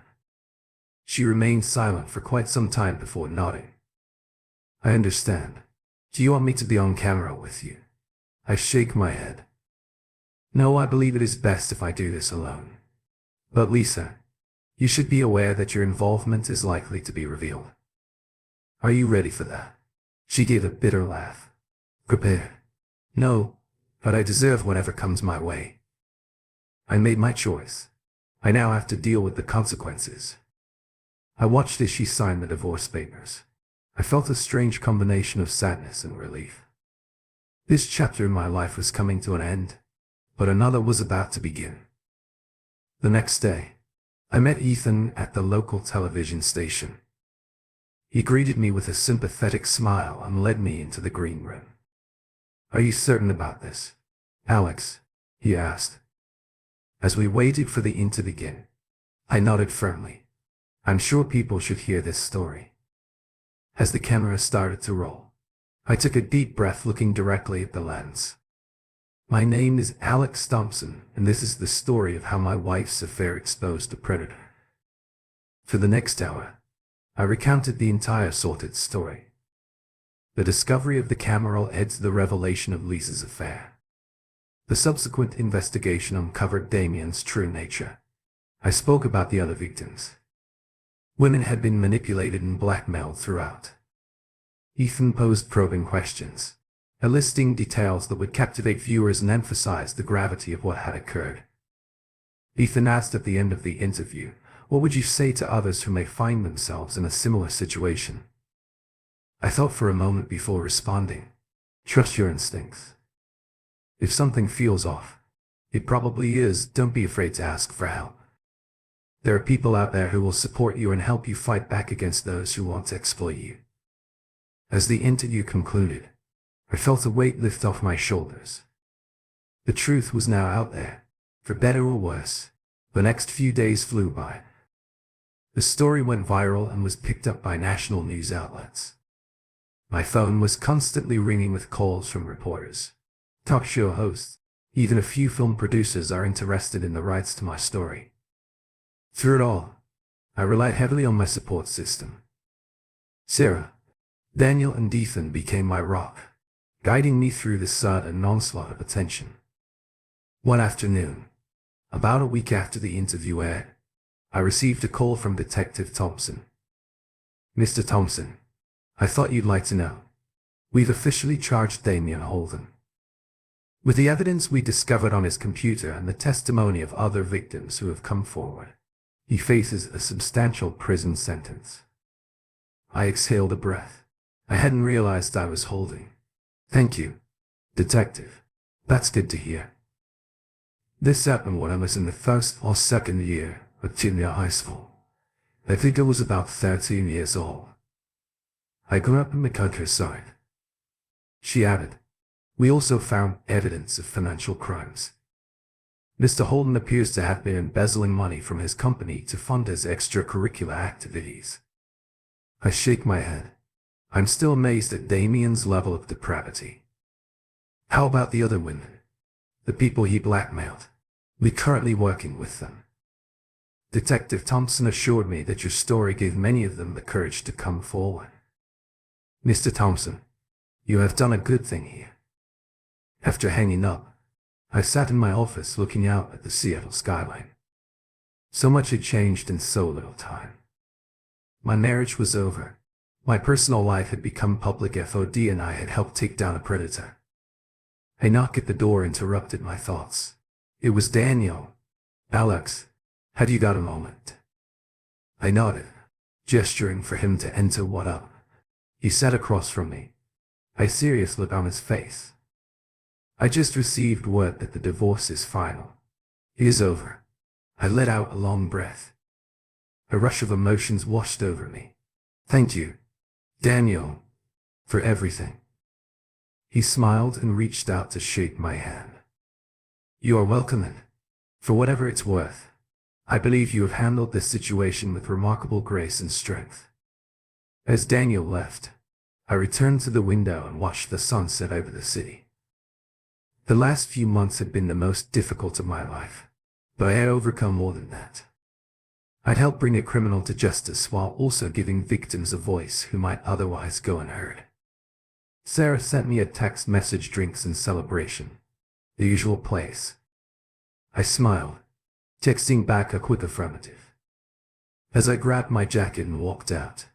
She remained silent for quite some time before nodding. "I understand. Do you want me to be on camera with you?" I shake my head. "No, I believe it is best if I do this alone." But Lisa, you should be aware that your involvement is likely to be revealed. Are you ready for that? She gave a bitter laugh. Prepare. No, but I deserve whatever comes my way. I made my choice. I now have to deal with the consequences. I watched as she signed the divorce papers. I felt a strange combination of sadness and relief. This chapter in my life was coming to an end, but another was about to begin. The next day, I met Ethan at the local television station. He greeted me with a sympathetic smile and led me into the green room. "Are you certain about this, Alex?" he asked. As we waited for the interview to begin, I nodded firmly. "I'm sure people should hear this story." As the camera started to roll, I took a deep breath, looking directly at the lens. "My name is Alex Thompson, and this is the story of how my wife's affair exposed a predator." For the next hour, I recounted the entire sordid story. The discovery of the camera led to the revelation of Lisa's affair. The subsequent investigation uncovered Damien's true nature. I spoke about the other victims. Women had been manipulated and blackmailed throughout. Ethan posed probing questions, eliciting details that would captivate viewers and emphasize the gravity of what had occurred. Ethan asked at the end of the interview, "What would you say to others who may find themselves in a similar situation?" I thought for a moment before responding. "Trust your instincts. If something feels off, it probably is. Don't be afraid to ask for help. There are people out there who will support you and help you fight back against those who want to exploit you." As the interview concluded, I felt a weight lift off my shoulders. The truth was now out there, for better or worse. The next few days flew by. The story went viral and was picked up by national news outlets. My phone was constantly ringing with calls from reporters, talk show hosts, even a few film producers are interested in the rights to my story. Through it all, I relied heavily on my support system. Sarah, Daniel, and Ethan became my rock, guiding me through the sudden onslaught of attention. One afternoon, about a week after the interview aired, I received a call from Detective Thompson. "Mr. Thompson, I thought you'd like to know. We've officially charged Damien Holden. With the evidence we discovered on his computer and the testimony of other victims who have come forward, he faces a substantial prison sentence." I exhaled a breath. I hadn't realized I was holding. "Thank you, Detective. That's good to hear." This happened when I was in the first or second year of junior high school. I think I was about 13 years old. I grew up in the countryside. She added, "We also found evidence of financial crimes. Mr. Holden appears to have been embezzling money from his company to fund his extracurricular activities." I shake my head. I'm still amazed at Damien's level of depravity. "How about the other women? The people he blackmailed? We're currently working with them." Detective Thompson assured me that your story gave many of them the courage to come forward. "Mr. Thompson, you have done a good thing here." After hanging up, I sat in my office looking out at the Seattle skyline. So much had changed in so little time. My marriage was over. My personal life had become public FOD, and I had helped take down a predator. A knock at the door interrupted my thoughts. It was Daniel. "Alex, have you got a moment?" I nodded, gesturing for him to enter. "What up?" He sat across from me, a serious look on his face. "I just received word that the divorce is final. It is over." I let out a long breath. A rush of emotions washed over me. "Thank you, Daniel, for everything." He smiled and reached out to shake my hand. "You are welcome, and for whatever it's worth, I believe you have handled this situation with remarkable grace and strength." As Daniel left, I returned to the window and watched the sunset over the city. The last few months had been the most difficult of my life, but I had overcome more than that. I'd helped bring a criminal to justice while also giving victims a voice who might otherwise go unheard. Sarah sent me a text message, drinks and celebration. The usual place. I smiled. texting back a quick affirmative. As I grabbed my jacket and walked out,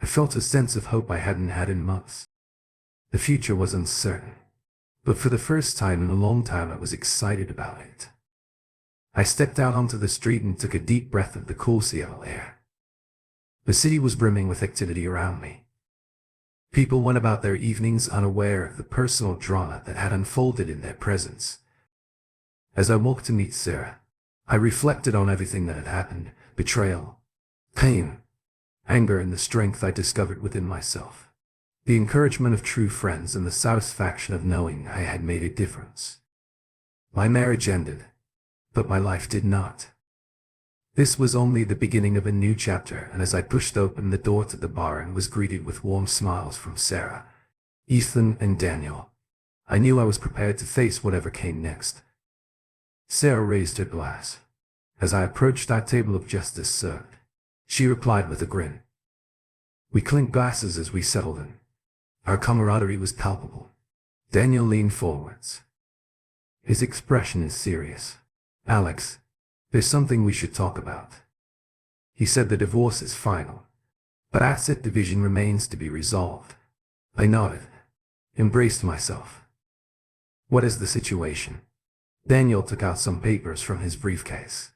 I felt a sense of hope I hadn't had in months. The future was uncertain, but for the first time in a long time I was excited about it. I stepped out onto the street and took a deep breath of the cool Seattle air. The city was brimming with activity around me. People went about their evenings unaware of the personal drama that had unfolded in their presence. As I walked to meet Sarah, I reflected on everything that had happened: betrayal, pain, anger, and the strength I discovered within myself. The encouragement of true friends and the satisfaction of knowing I had made a difference. My marriage ended, but my life did not. This was only the beginning of a new chapter, and as I pushed open the door to the bar and was greeted with warm smiles from Sarah, Ethan, and Daniel, I knew I was prepared to face whatever came next. Sarah raised her glass. As I approached our table of justice served, she replied with a grin. We clinked glasses as we settled in. Our camaraderie was palpable. Daniel leaned forwards. His expression is serious. Alex, there's something we should talk about. He said the divorce is final, but asset division remains to be resolved. I nodded, embraced myself. What is the situation? Daniel took out some papers from his briefcase.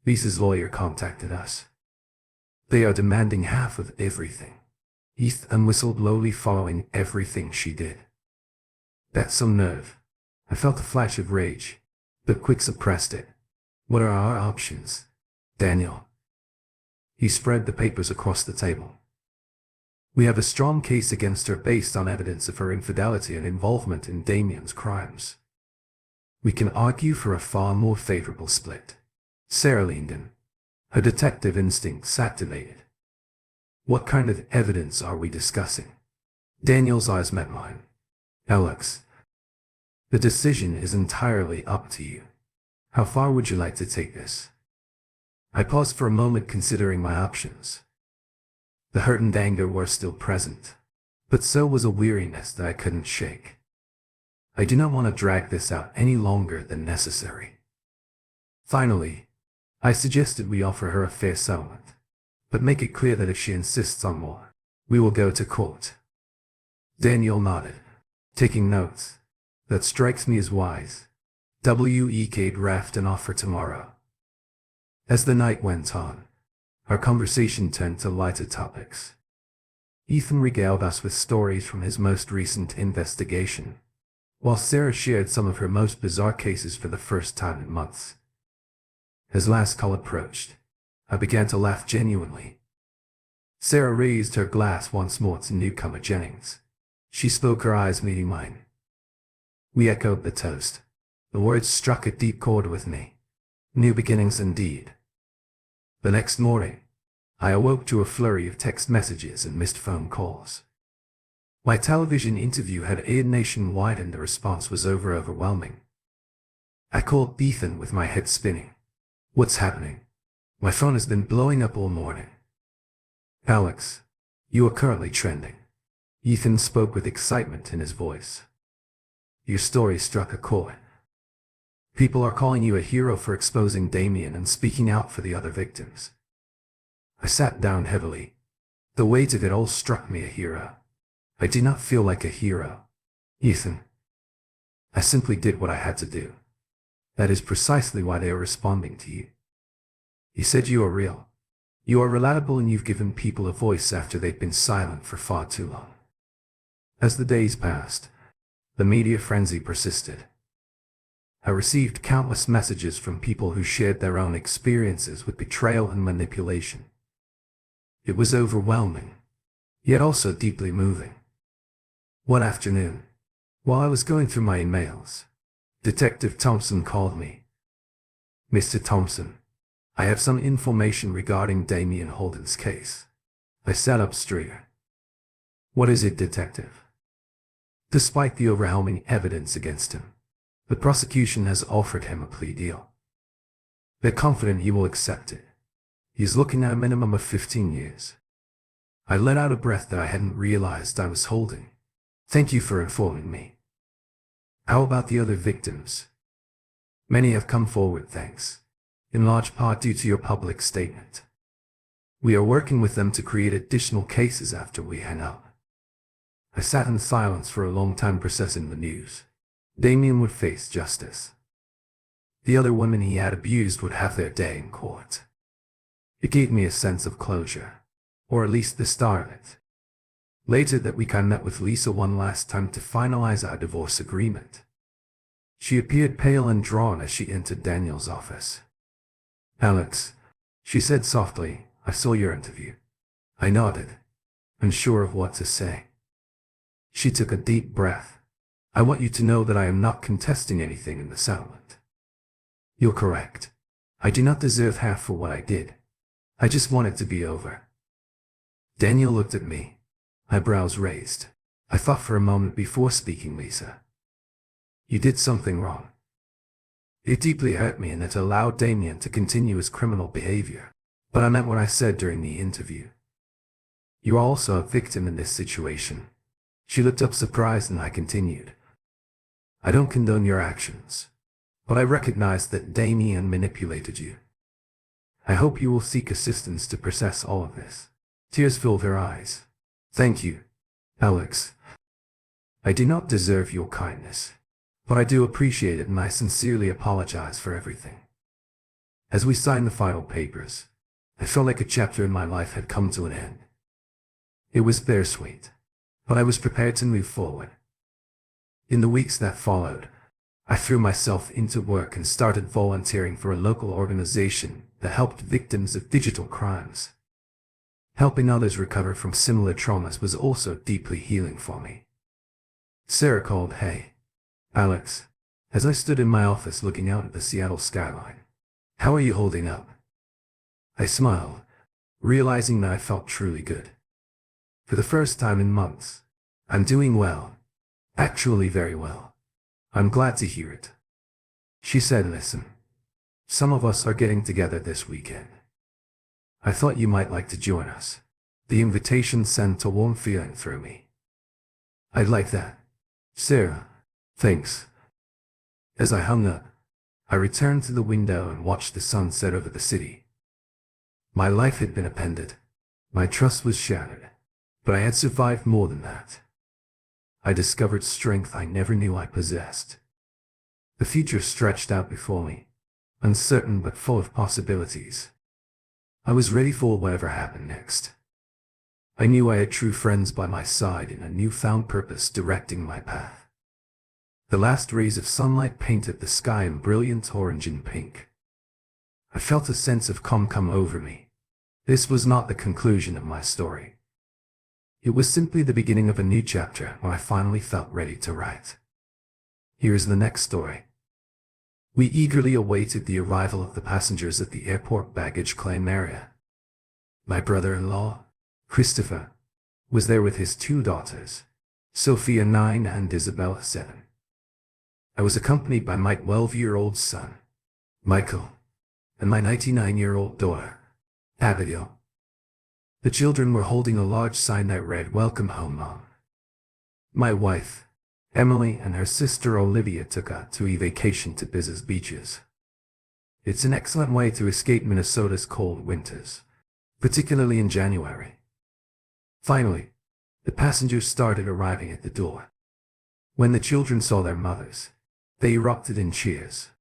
Lisa's lawyer contacted us. They are demanding half of everything. Ethan whistled lowly, following everything she did. That's some nerve. I felt a flash of rage, but quick suppressed it. What are our options, Daniel? He spread the papers across the table. We have a strong case against her based on evidence of her infidelity and involvement in Damien's crimes. We can argue for a far more favorable split. Sarah leaned in. Her detective instincts activated. What kind of evidence are we discussing? Daniel's eyes met mine. Alex, the decision is entirely up to you. How far would you like to take this? I paused for a moment, considering my options. The hurt and anger were still present, but so was a weariness that I couldn't shake. I do not want to drag this out any longer than necessary. Finally, I suggested we offer her a fair settlement, but make it clear that if she insists on more, we will go to court. Daniel nodded, taking notes. That strikes me as wise. WEK draft an offer tomorrow. As the night went on, our conversation turned to lighter topics. Ethan regaled us with stories from his most recent investigation, while Sarah shared some of her most bizarre cases for the first time in months. As last call approached, I began to laugh genuinely. Sarah raised her glass once more to newcomer Jennings. She spoke, her eyes meeting mine. We echoed the toast. The words struck a deep chord with me. New beginnings indeed. The next morning, I awoke to a flurry of text messages and missed phone calls. My television interview had aired nationwide and the response was overwhelming. I called Ethan with my head spinning. What's happening? My phone has been blowing up all morning. Alex, you are currently trending. Ethan spoke with excitement in his voice. Your story struck a chord. People are calling you a hero for exposing Damien and speaking out for the other victims. I sat down heavily. The weight of it all struck me. A hero. I did not feel like a hero, Ethan. I simply did what I had to do. That is precisely why they are responding to you. You said you are real. You are reliable, and you've given people a voice after they've been silent for far too long. As the days passed, the media frenzy persisted. I received countless messages from people who shared their own experiences with betrayal and manipulation. It was overwhelming, yet also deeply moving. One afternoon, while I was going through my emails, Detective Thompson called me. Mr. Thompson, I have some information regarding Damien Holden's case. I sat up straighter. What is it, Detective? Despite the overwhelming evidence against him, the prosecution has offered him a plea deal. They're confident he will accept it. He's looking at a minimum of 15 years. I let out a breath that I hadn't realized I was holding. Thank you for informing me. How about the other victims? Many have come forward, thanks. in large part due to your public statement. We are working with them to create additional cases after we hang up. I sat in silence for a long time processing the news. Damien would face justice. The other women he had abused would have their day in court. It gave me a sense of closure, or at least the start of it. Later that week I met with Lisa one last time to finalize our divorce agreement. She appeared pale and drawn as she entered Daniel's office. "Alex," she said softly, "I saw your interview." I nodded, unsure of what to say. She took a deep breath. "I want you to know that I am not contesting anything in the settlement. You're correct. I do not deserve half for what I did. I just want it to be over." Daniel looked at me, eyebrows raised. I thought for a moment before speaking. "Lisa, you did something wrong." It deeply hurt me, and it allowed Damien to continue his criminal behavior. But I meant what I said during the interview. "You are also a victim in this situation." She looked up surprised, and I continued. "I don't condone your actions, but I recognize that Damien manipulated you. I hope you will seek assistance to process all of this." Tears filled her eyes. "Thank you, Alex. I do not deserve your kindness, but I do appreciate it, and I sincerely apologize for everything." As we signed the final papers, I felt like a chapter in my life had come to an end. It was bittersweet, but I was prepared to move forward. In the weeks that followed, I threw myself into work and started volunteering for a local organization that helped victims of digital crimes. Helping others recover from similar traumas was also deeply healing for me. Sarah called, "Hey, Alex," as I stood in my office looking out at the Seattle skyline. "How are you holding up?" I smiled, realizing that I felt truly good. "For the first time in months, I'm doing well. Actually very well. I'm glad to hear it." She said, "Listen, some of us are getting together this weekend. I thought you might like to join us." The invitation sent a warm feeling through me. "I'd like that, Sarah. Thanks." As I hung up, I returned to the window and watched the sun set over the city. My life had been upended. My trust was shattered. But I had survived more than that. I discovered strength I never knew I possessed. The future stretched out before me, uncertain but full of possibilities. I was ready for whatever happened next. I knew I had true friends by my side and a newfound purpose directing my path. The last rays of sunlight painted the sky in brilliant orange and pink. I felt a sense of calm come over me. This was not the conclusion of my story. It was simply the beginning of a new chapter where I finally felt ready to write. Here's the next story. We eagerly awaited the arrival of the passengers at the airport baggage claim area. My brother-in-law, Christopher, was there with his 2 daughters, Sophia 9 and Isabella 7. I was accompanied by my 12-year-old son, Michael, and my 99-year-old daughter, Abigail. The children were holding a large sign that read, "Welcome home, Mom." My wife, Emily, and her sister Olivia took a 2-week vacation to Biz's beaches. It's an excellent way to escape Minnesota's cold winters, particularly in January. Finally, the passengers started arriving at the door. When the children saw their mothers, they erupted in cheers.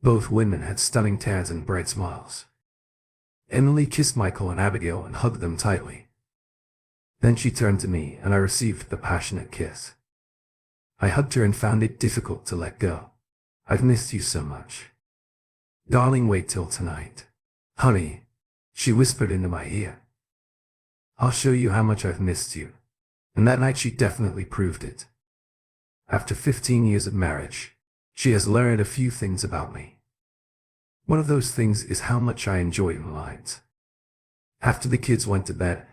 Both women had stunning tans and bright smiles. Emily kissed Michael and Abigail and hugged them tightly. Then she turned to me, and I received the passionate kiss. I hugged her and found it difficult to let go. "I've missed you so much. Darling, wait till tonight." "Honey," she whispered into my ear, "I'll show you how much I've missed you." And that night she definitely proved it. After 15 years of marriage, she has learned a few things about me. One of those things is how much I enjoy lines. After the kids went to bed,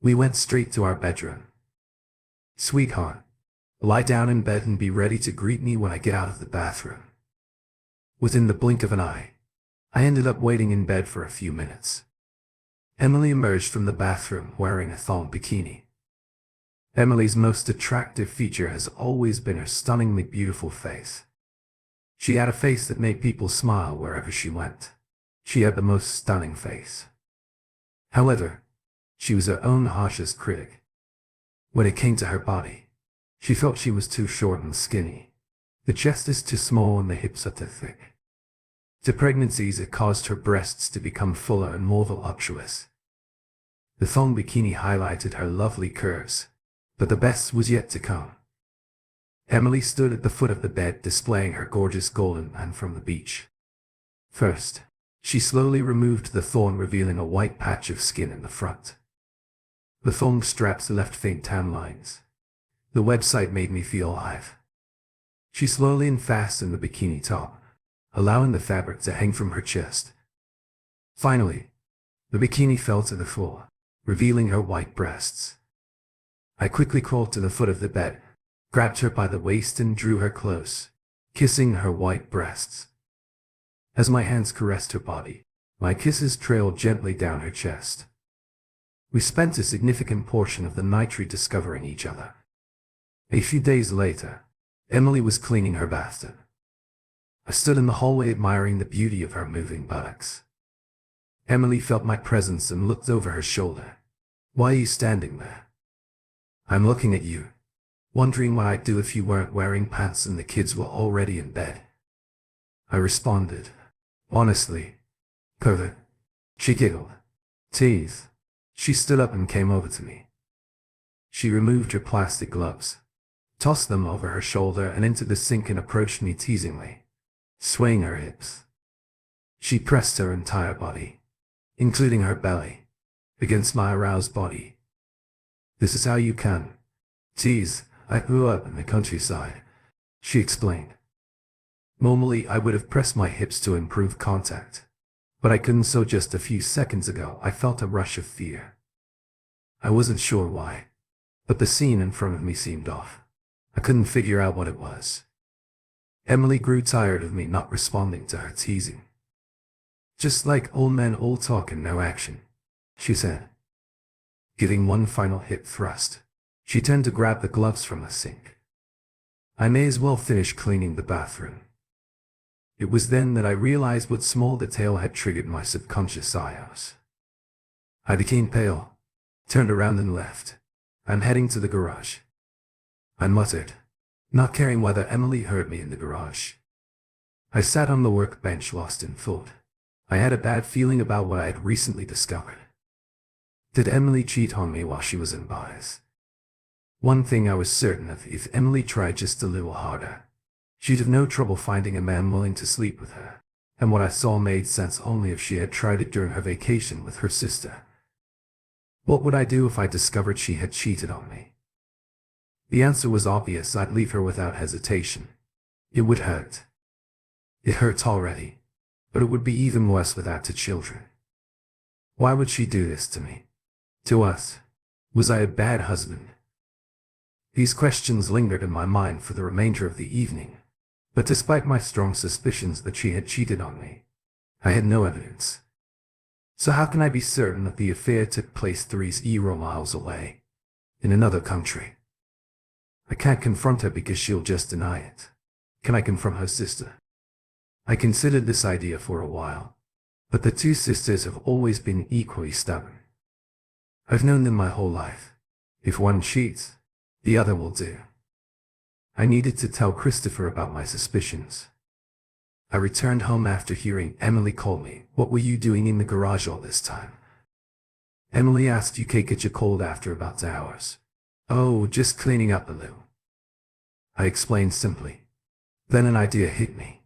we went straight to our bedroom. "Sweetheart, lie down in bed and be ready to greet me when I get out of the bathroom." Within the blink of an eye, I ended up waiting in bed for a few minutes. Emily emerged from the bathroom wearing a thong bikini. Emily's most attractive feature has always been her stunningly beautiful face. She had a face that made people smile wherever she went. She had the most stunning face. However, she was her own harshest critic. When it came to her body, she felt she was too short and skinny. The chest is too small and the hips are too thick. To pregnancies, it caused her breasts to become fuller and more voluptuous. The thong bikini highlighted her lovely curves, but the best was yet to come. Emily stood at the foot of the bed displaying her gorgeous golden man from the beach. First, she slowly removed the thong, revealing a white patch of skin in the front. The thong straps left faint tan lines. The website made me feel alive. She slowly unfastened the bikini top, allowing the fabric to hang from her chest. Finally, the bikini fell to the floor, revealing her white breasts. I quickly crawled to the foot of the bed, grabbed her by the waist and drew her close, kissing her white breasts. As my hands caressed her body, my kisses trailed gently down her chest. We spent a significant portion of the night rediscovering each other. A few days later, Emily was cleaning her bathtub. I stood in the hallway admiring the beauty of her moving buttocks. Emily felt my presence and looked over her shoulder. "Why are you standing there?" "I'm looking at you, wondering what I'd do if you weren't wearing pants and the kids were already in bed," I responded. "Honestly, pervert." She giggled. "Tease." She stood up and came over to me. She removed her plastic gloves, tossed them over her shoulder and into the sink and approached me teasingly, swaying her hips. She pressed her entire body, including her belly, against my aroused body. "This is how you can tease. I grew up in the countryside," she explained. Normally, I would have pressed my hips to improve contact, but I couldn't, so just a few seconds ago I felt a rush of fear. I wasn't sure why, but the scene in front of me seemed off. I couldn't figure out what it was. Emily grew tired of me not responding to her teasing. "Just like old men, all talk and no action," she said. Giving one final hip thrust, she turned to grab the gloves from the sink. I may as well finish cleaning the bathroom. It was then that I realized what small detail had triggered my subconscious IOs. I became pale, turned around and left. "I'm heading to the garage," I muttered, not caring whether Emily heard me in the garage. I sat on the workbench lost in thought. I had a bad feeling about what I had recently discovered. Did Emily cheat on me while she was in bias? One thing I was certain of: if Emily tried just a little harder, she'd have no trouble finding a man willing to sleep with her, and what I saw made sense only if she had tried it during her vacation with her sister. What would I do if I discovered she had cheated on me? The answer was obvious: I'd leave her without hesitation. It would hurt. It hurts already, but it would be even worse without the children. Why would she do this to me? To us? Was I a bad husband? These questions lingered in my mind for the remainder of the evening, but despite my strong suspicions that she had cheated on me, I had no evidence. So how can I be certain that the affair took place 3 miles away, in another country? I can't confront her because she'll just deny it. Can I confront her sister? I considered this idea for a while, but the two sisters have always been equally stubborn. I've known them my whole life. If one cheats, the other will do. I needed to tell Christopher about my suspicions. I returned home after hearing Emily call me. "What were you doing in the garage all this time?" Emily asked. "You can't get your cold after about 2 hours." "Oh, just cleaning up a little," I explained simply. Then an idea hit me.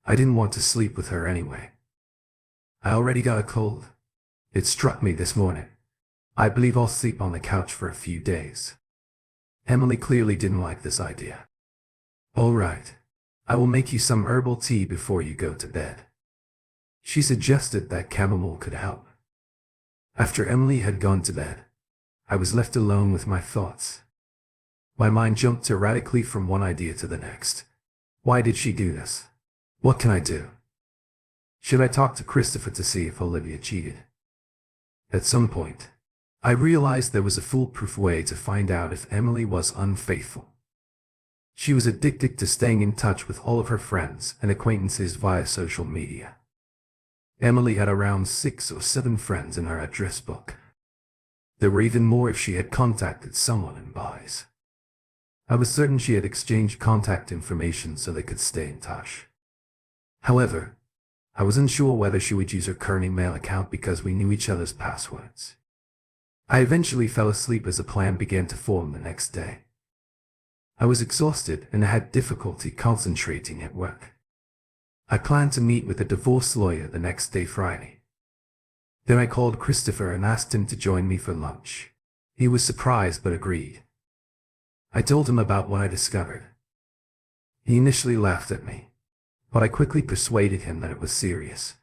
I didn't want to sleep with her anyway. I already got a cold. It struck me this morning. I believe I'll sleep on the couch for a few days. Emily clearly didn't like this idea. "All right. I will make you some herbal tea before you go to bed." She suggested that chamomile could help. After Emily had gone to bed, I was left alone with my thoughts. My mind jumped erratically from one idea to the next. Why did she do this? What can I do? Should I talk to Christopher to see if Olivia cheated? At some point, I realized there was a foolproof way to find out if Emily was unfaithful. She was addicted to staying in touch with all of her friends and acquaintances via social media. Emily had around 6 or 7 friends in her address book. There were even more if she had contacted someone in Buys. I was certain she had exchanged contact information so they could stay in touch. However, I was unsure whether she would use her current email account because we knew each other's passwords. I eventually fell asleep as a plan began to form the next day. I was exhausted and had difficulty concentrating at work. I planned to meet with a divorce lawyer the next day, Friday. Then I called Christopher and asked him to join me for lunch. He was surprised but agreed. I told him about what I discovered. He initially laughed at me, but I quickly persuaded him that it was serious.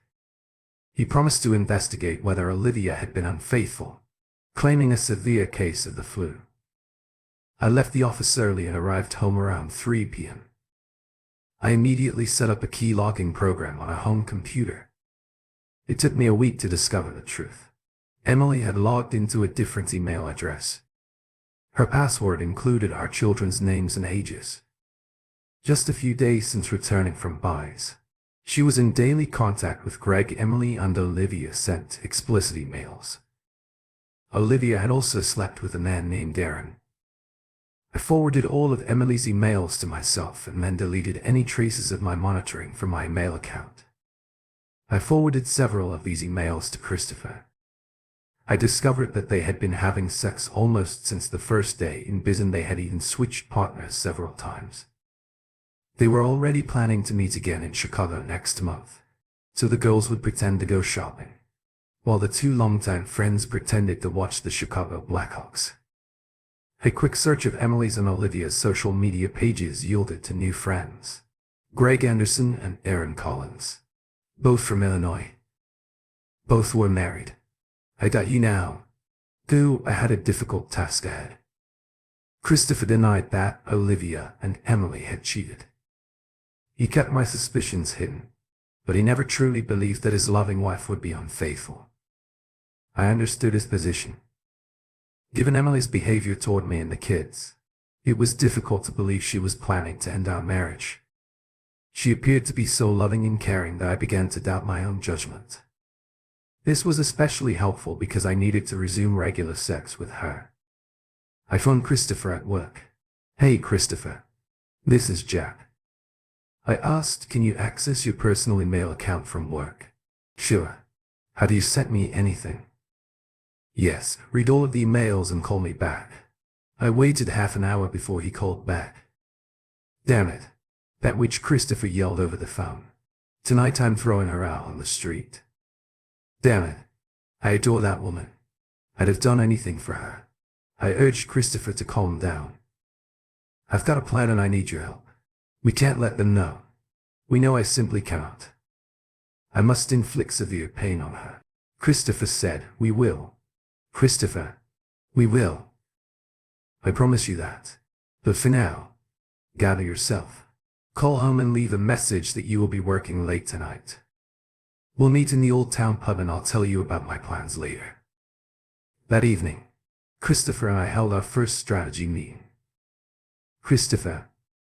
He promised to investigate whether Olivia had been unfaithful, claiming a severe case of the flu. I left the office early and arrived home around 3 p.m. I immediately set up a key logging program on a home computer. It took me a week to discover the truth. Emily had logged into a different email address. Her password included our children's names and ages. Just a few days since returning from Buys, she was in daily contact with Greg, Emily, and Olivia sent explicit emails. Olivia had also slept with a man named Aaron. I forwarded all of Emily's emails to myself and then deleted any traces of my monitoring from my email account. I forwarded several of these emails to Christopher. I discovered that they had been having sex almost since the first day in biz, and they had even switched partners several times. They were already planning to meet again in Chicago next month, so the girls would pretend to go shopping, while the 2 longtime friends pretended to watch the Chicago Blackhawks. A quick search of Emily's and Olivia's social media pages yielded 2 new friends, Greg Anderson and Aaron Collins, both from Illinois. Both were married. I got you now. Though I had a difficult task ahead. Christopher denied that Olivia and Emily had cheated. He kept my suspicions hidden, but he never truly believed that his loving wife would be unfaithful. I understood his position. Given Emily's behavior toward me and the kids, it was difficult to believe she was planning to end our marriage. She appeared to be so loving and caring that I began to doubt my own judgment. This was especially helpful because I needed to resume regular sex with her. I phoned Christopher at work. "Hey Christopher, this is Jack." I asked, "Can you access your personal email account from work?" "Sure. How do you send me anything?" "Yes, read all of the emails and call me back." I waited half an hour before he called back. "Damn it," that which Christopher yelled over the phone. "Tonight I'm throwing her out on the street." Damn it. I adore that woman. I'd have done anything for her. I urged Christopher to calm down. "I've got a plan and I need your help. We can't let them know. We know I simply cannot. I must inflict severe pain on her." Christopher said, "We will. Christopher, we will. I promise you that. But for now, gather yourself. Call home and leave a message that you will be working late tonight. We'll meet in the old town pub and I'll tell you about my plans later." That evening, Christopher and I held our first strategy meeting. "Christopher,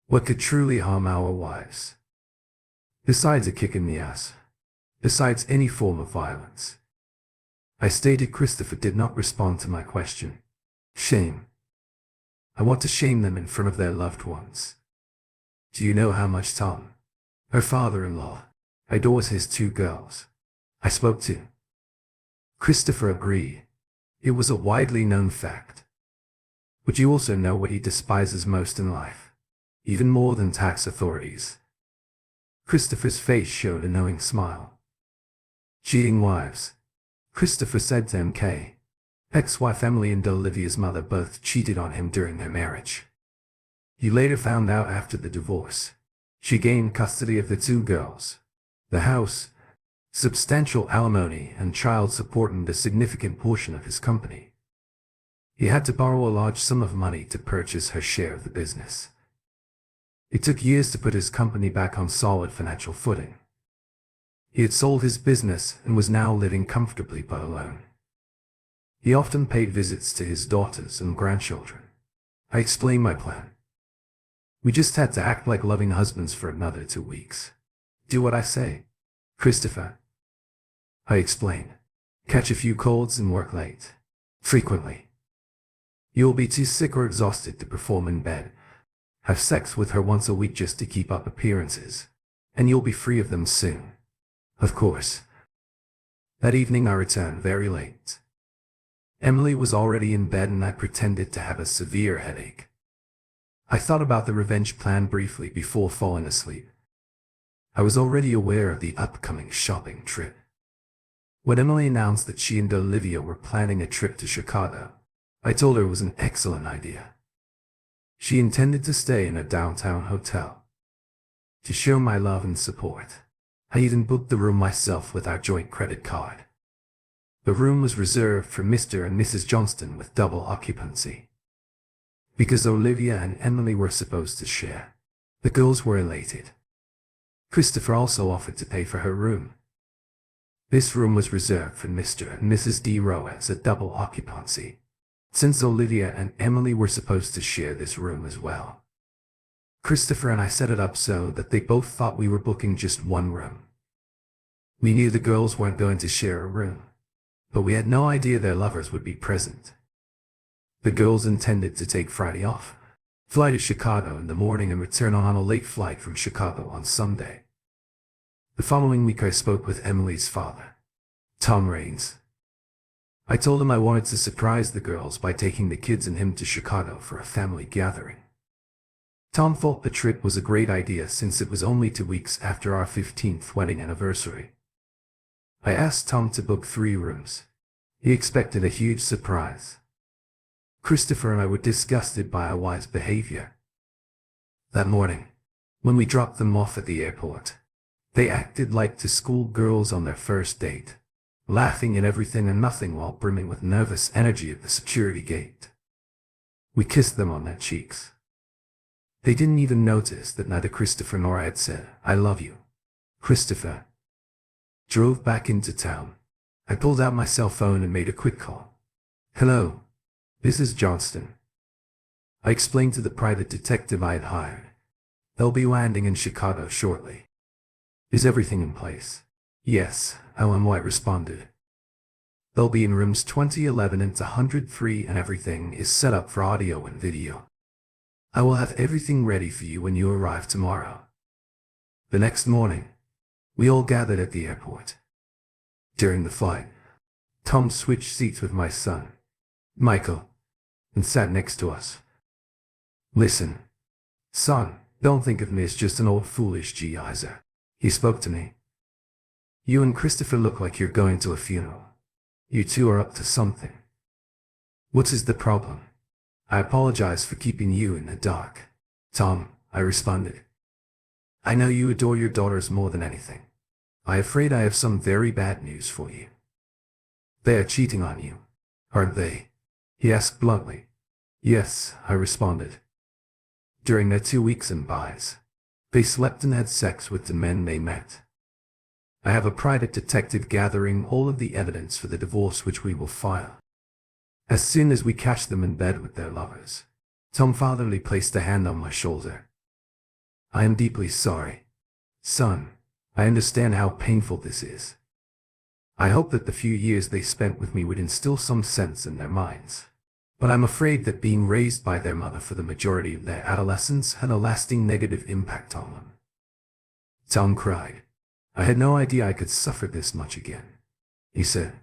what could truly harm our wives? Besides a kick in the ass. Besides any form of violence." I stated. Christopher did not respond to my question. "Shame. I want to shame them in front of their loved ones. Do you know how much Tom, her father-in-law, adores his 2 girls I spoke to?" Christopher agreed. It was a widely known fact. "But you also know what he despises most in life, even more than tax authorities." Christopher's face showed a knowing smile. "Cheating wives." Christopher said to MK. Ex-wife Emily and Olivia's mother both cheated on him during their marriage. He later found out after the divorce. She gained custody of the 2 girls, the house, substantial alimony, and child support, and a significant portion of his company. He had to borrow a large sum of money to purchase her share of the business. It took years to put his company back on solid financial footing. He had sold his business and was now living comfortably but alone. He often paid visits to his daughters and grandchildren. I explained my plan. "We just had to act like loving husbands for another 2 weeks. Do what I say, Christopher." I explained. Catch a few colds and work late. Frequently. You'll be too sick or exhausted to perform in bed. Have sex with her once a week just to keep up appearances. And you'll be free of them soon. Of course. That evening I returned very late. Emily was already in bed and I pretended to have a severe headache. I thought about the revenge plan briefly before falling asleep. I was already aware of the upcoming shopping trip. When Emily announced that she and Olivia were planning a trip to Chicago, I told her it was an excellent idea. She intended to stay in a downtown hotel. To show my love and support, I even booked the room myself with our joint credit card. The room was reserved for Mr. and Mrs. Johnston with double occupancy. Because Olivia and Emily were supposed to share, the girls were elated. Christopher also offered to pay for her room. This room was reserved for Mr. and Mrs. D. Rowe as a double occupancy, since Olivia and Emily were supposed to share this room as well. Christopher and I set it up so that they both thought we were booking just one room. We knew the girls weren't going to share a room, but we had no idea their lovers would be present. The girls intended to take Friday off, fly to Chicago in the morning and return on a late flight from Chicago on Sunday. The following week I spoke with Emily's father, Tom Raines. I told him I wanted to surprise the girls by taking the kids and him to Chicago for a family gathering. Tom thought the trip was a great idea since it was only 2 weeks after our 15th wedding anniversary. I asked Tom to book 3 rooms. He expected a huge surprise. Christopher and I were disgusted by our wives' behavior. That morning, when we dropped them off at the airport, they acted like 2 schoolgirls on their first date, laughing at everything and nothing while brimming with nervous energy at the security gate. We kissed them on their cheeks. They didn't even notice that neither Christopher nor I had said, "I love you." Christopher drove back into town. I pulled out my cell phone and made a quick call. "Hello, this is Johnston." I explained to the private detective I had hired. "They'll be landing in Chicago shortly. Is everything in place?" "Yes," Ellen White responded. "They'll be in rooms 2011 and 103 and everything is set up for audio and video. I will have everything ready for you when you arrive tomorrow." The next morning, we all gathered at the airport. During the flight, Tom switched seats with my son, Michael, and sat next to us. "Listen, son, don't think of me as just an old foolish G-izer," he spoke to me. "You and Christopher look like you're going to a funeral. You two are up to something. What is the problem?" "I apologize for keeping you in the dark, Tom," I responded. "I know you adore your daughters more than anything. I'm afraid I have some very bad news for you. They are cheating on you, aren't they?" he asked bluntly. "Yes," I responded. During their 2 weeks in Bies, they slept and had sex with the men they met. I have a private detective gathering all of the evidence for the divorce which we will file. As soon as we catch them in bed with their lovers, Tom fatherly placed a hand on my shoulder. "I am deeply sorry, son. I understand how painful this is. I hope that the few years they spent with me would instill some sense in their minds. But I'm afraid that being raised by their mother for the majority of their adolescence had a lasting negative impact on them." Tom cried. "I had no idea I could suffer this much again," he said.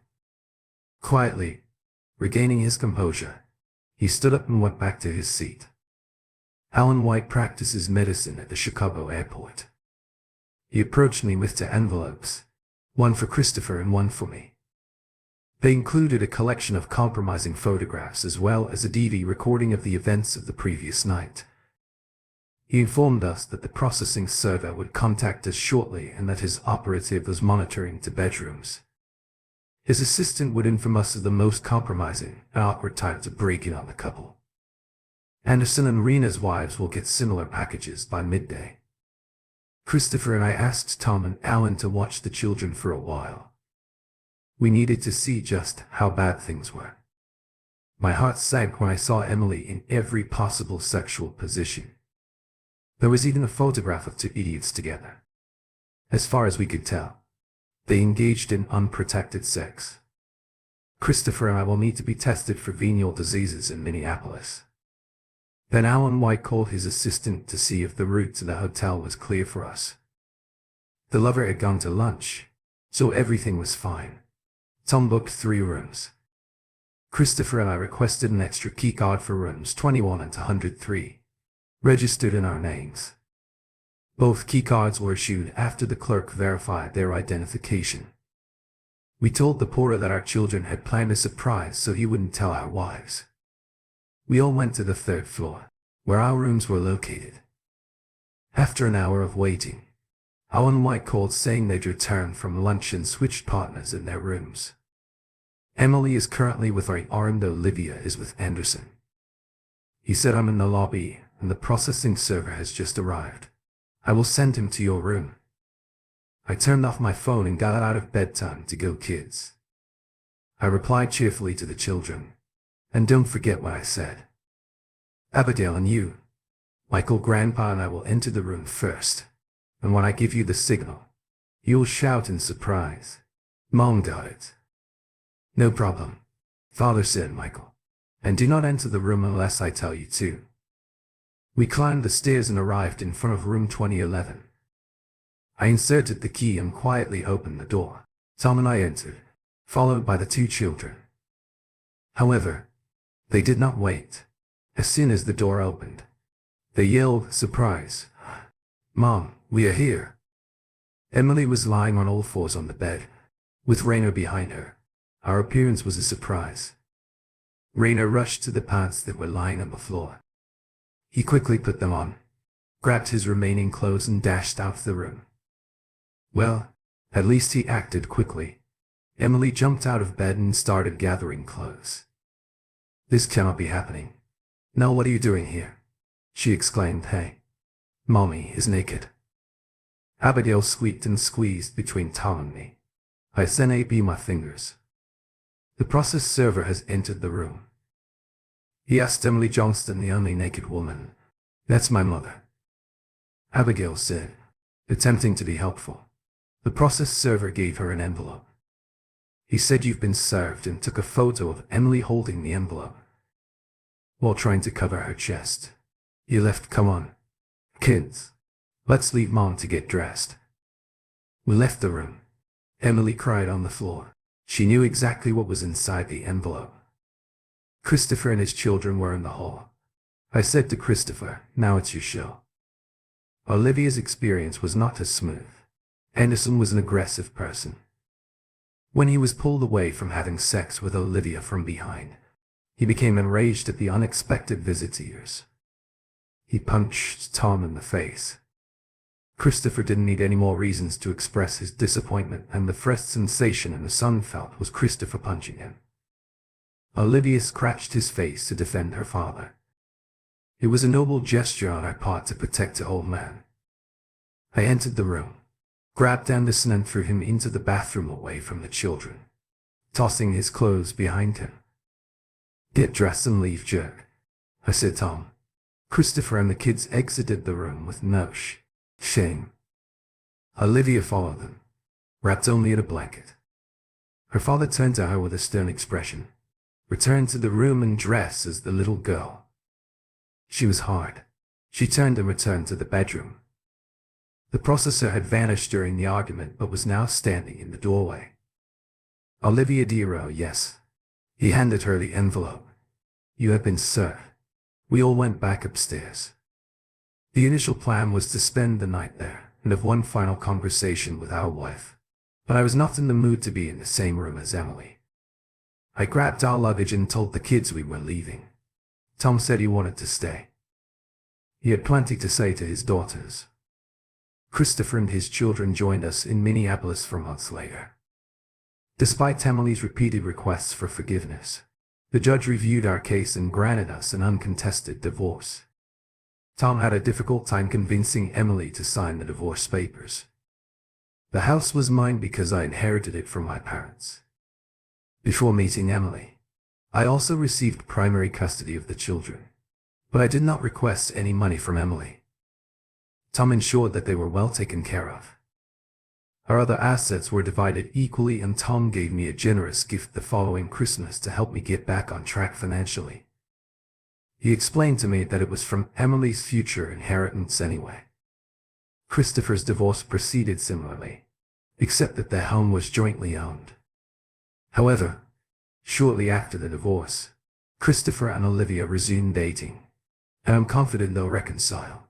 Quietly, regaining his composure, he stood up and went back to his seat. Alan White practices medicine at the Chicago airport. He approached me with 2 envelopes, one for Christopher and one for me. They included a collection of compromising photographs as well as a DV recording of the events of the previous night. He informed us that the processing server would contact us shortly and that his operative was monitoring 2 bedrooms. His assistant would inform us of the most compromising and awkward time to break in on the couple. Anderson and Rena's wives will get similar packages by midday. Christopher and I asked Tom and Alan to watch the children for a while. We needed to see just how bad things were. My heart sank when I saw Emily in every possible sexual position. There was even a photograph of 2 idiots together. As far as we could tell, They engaged in unprotected sex. Christopher and I will need to be tested for venereal diseases in Minneapolis. Then Alan White called his assistant to see if the route to the hotel was clear for us. The lover had gone to lunch, so everything was fine. Tom booked 3 rooms. Christopher and I requested an extra key card for rooms 21 and 103, registered in our names. Both key cards were issued after the clerk verified their identification. We told the porter that our children had planned a surprise so he wouldn't tell our wives. We all went to the 3rd floor, where our rooms were located. After an hour of waiting, Alan White called saying they'd returned from lunch and switched partners in their rooms. Emily is currently with Ray and Olivia is with Anderson. He said I'm in the lobby and the processing server has just arrived. I will send him to your room. I turned off my phone and got out of bedtime to go kids. I replied cheerfully to the children. And don't forget what I said. Abigail and you, Michael, Grandpa and I will enter the room first. And when I give you the signal, you'll shout in surprise. Mom got it. No problem, Father said Michael. And do not enter the room unless I tell you to. We climbed the stairs and arrived in front of room 2011. I inserted the key and quietly opened the door. Tom and I entered, followed by the 2 children. However, they did not wait. As soon as the door opened, they yelled, "Surprise! Mom, we are here!" Emily was lying on all fours on the bed, with Rainer behind her. Our appearance was a surprise. Rainer rushed to the pants that were lying on the floor. He quickly put them on, grabbed his remaining clothes and dashed out of the room. Well, at least he acted quickly. Emily jumped out of bed and started gathering clothes. This cannot be happening. Now what are you doing here? She exclaimed. Hey, Mommy is naked. Abigail squeaked and squeezed between Tom and me. I sent AB my fingers. The process server has entered the room. He asked Emily Johnston, the only naked woman. That's my mother, Abigail said, attempting to be helpful. The process server gave her an envelope. He said you've been served and took a photo of Emily holding the envelope while trying to cover her chest. You left. Come on, kids. Let's leave Mom to get dressed. We left the room. Emily cried on the floor. She knew exactly what was inside the envelope. Christopher and his children were in the hall. I said to Christopher, now it's your show. Olivia's experience was not as smooth. Anderson was an aggressive person. When he was pulled away from having sex with Olivia from behind, he became enraged at the unexpected visitors. He punched Tom in the face. Christopher didn't need any more reasons to express his disappointment, and the first sensation in the son felt was Christopher punching him. Olivia scratched his face to defend her father. It was a noble gesture on our part to protect the old man. I entered the room, grabbed Anderson and threw him into the bathroom away from the children, tossing his clothes behind him. Get dressed and leave, jerk, I said to Tom. Christopher and the kids exited the room with no shame. Olivia followed them, wrapped only in a blanket. Her father turned to her with a stern expression. Return to the room and dress as the little girl. She was hard. She turned and returned to the bedroom. The processor had vanished during the argument but was now standing in the doorway. Olivia Dero, yes. He handed her the envelope. You have been served. We all went back upstairs. The initial plan was to spend the night there and have one final conversation with our wife, but I was not in the mood to be in the same room as Emily. I grabbed our luggage and told the kids we were leaving. Tom said he wanted to stay. He had plenty to say to his daughters. Christopher and his children joined us in Minneapolis 4 months later. Despite Emily's repeated requests for forgiveness, the judge reviewed our case and granted us an uncontested divorce. Tom had a difficult time convincing Emily to sign the divorce papers. The house was mine because I inherited it from my parents. Before meeting Emily, I also received primary custody of the children, but I did not request any money from Emily. Tom ensured that they were well taken care of. Our other assets were divided equally, and Tom gave me a generous gift the following Christmas to help me get back on track financially. He explained to me that it was from Emily's future inheritance anyway. Christopher's divorce proceeded similarly, except that their home was jointly owned. However, shortly after the divorce, Christopher and Olivia resumed dating, and I'm confident they'll reconcile.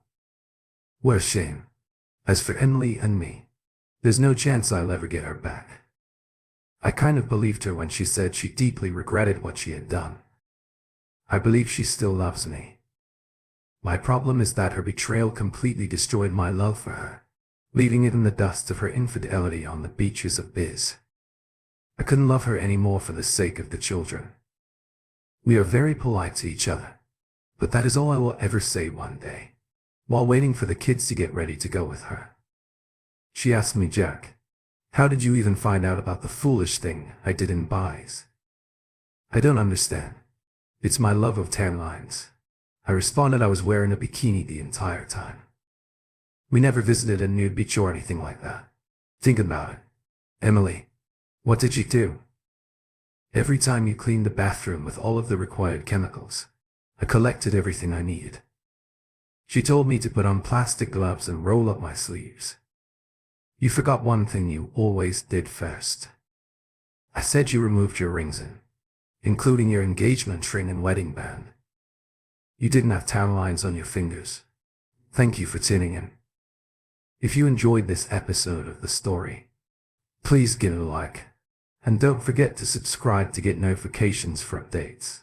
What a shame. As for Emily and me, there's no chance I'll ever get her back. I kind of believed her when she said she deeply regretted what she had done. I believe she still loves me. My problem is that her betrayal completely destroyed my love for her, leaving it in the dust of her infidelity on the beaches of Biz. I couldn't love her anymore for the sake of the children. We are very polite to each other, but that is all I will ever say one day, while waiting for the kids to get ready to go with her. She asked me, Jack, how did you even find out about the foolish thing I did in Buys? I don't understand. It's my love of tan lines. I responded I was wearing a bikini the entire time. We never visited a nude beach or anything like that. Think about it. Emily, what did you do? Every time you cleaned the bathroom with all of the required chemicals, I collected everything I needed. She told me to put on plastic gloves and roll up my sleeves. You forgot one thing you always did first. I said you removed your rings including your engagement ring and wedding band. You didn't have tan lines on your fingers. Thank you for tuning in. If you enjoyed this episode of the story, please give it a like, and don't forget to subscribe to get notifications for updates.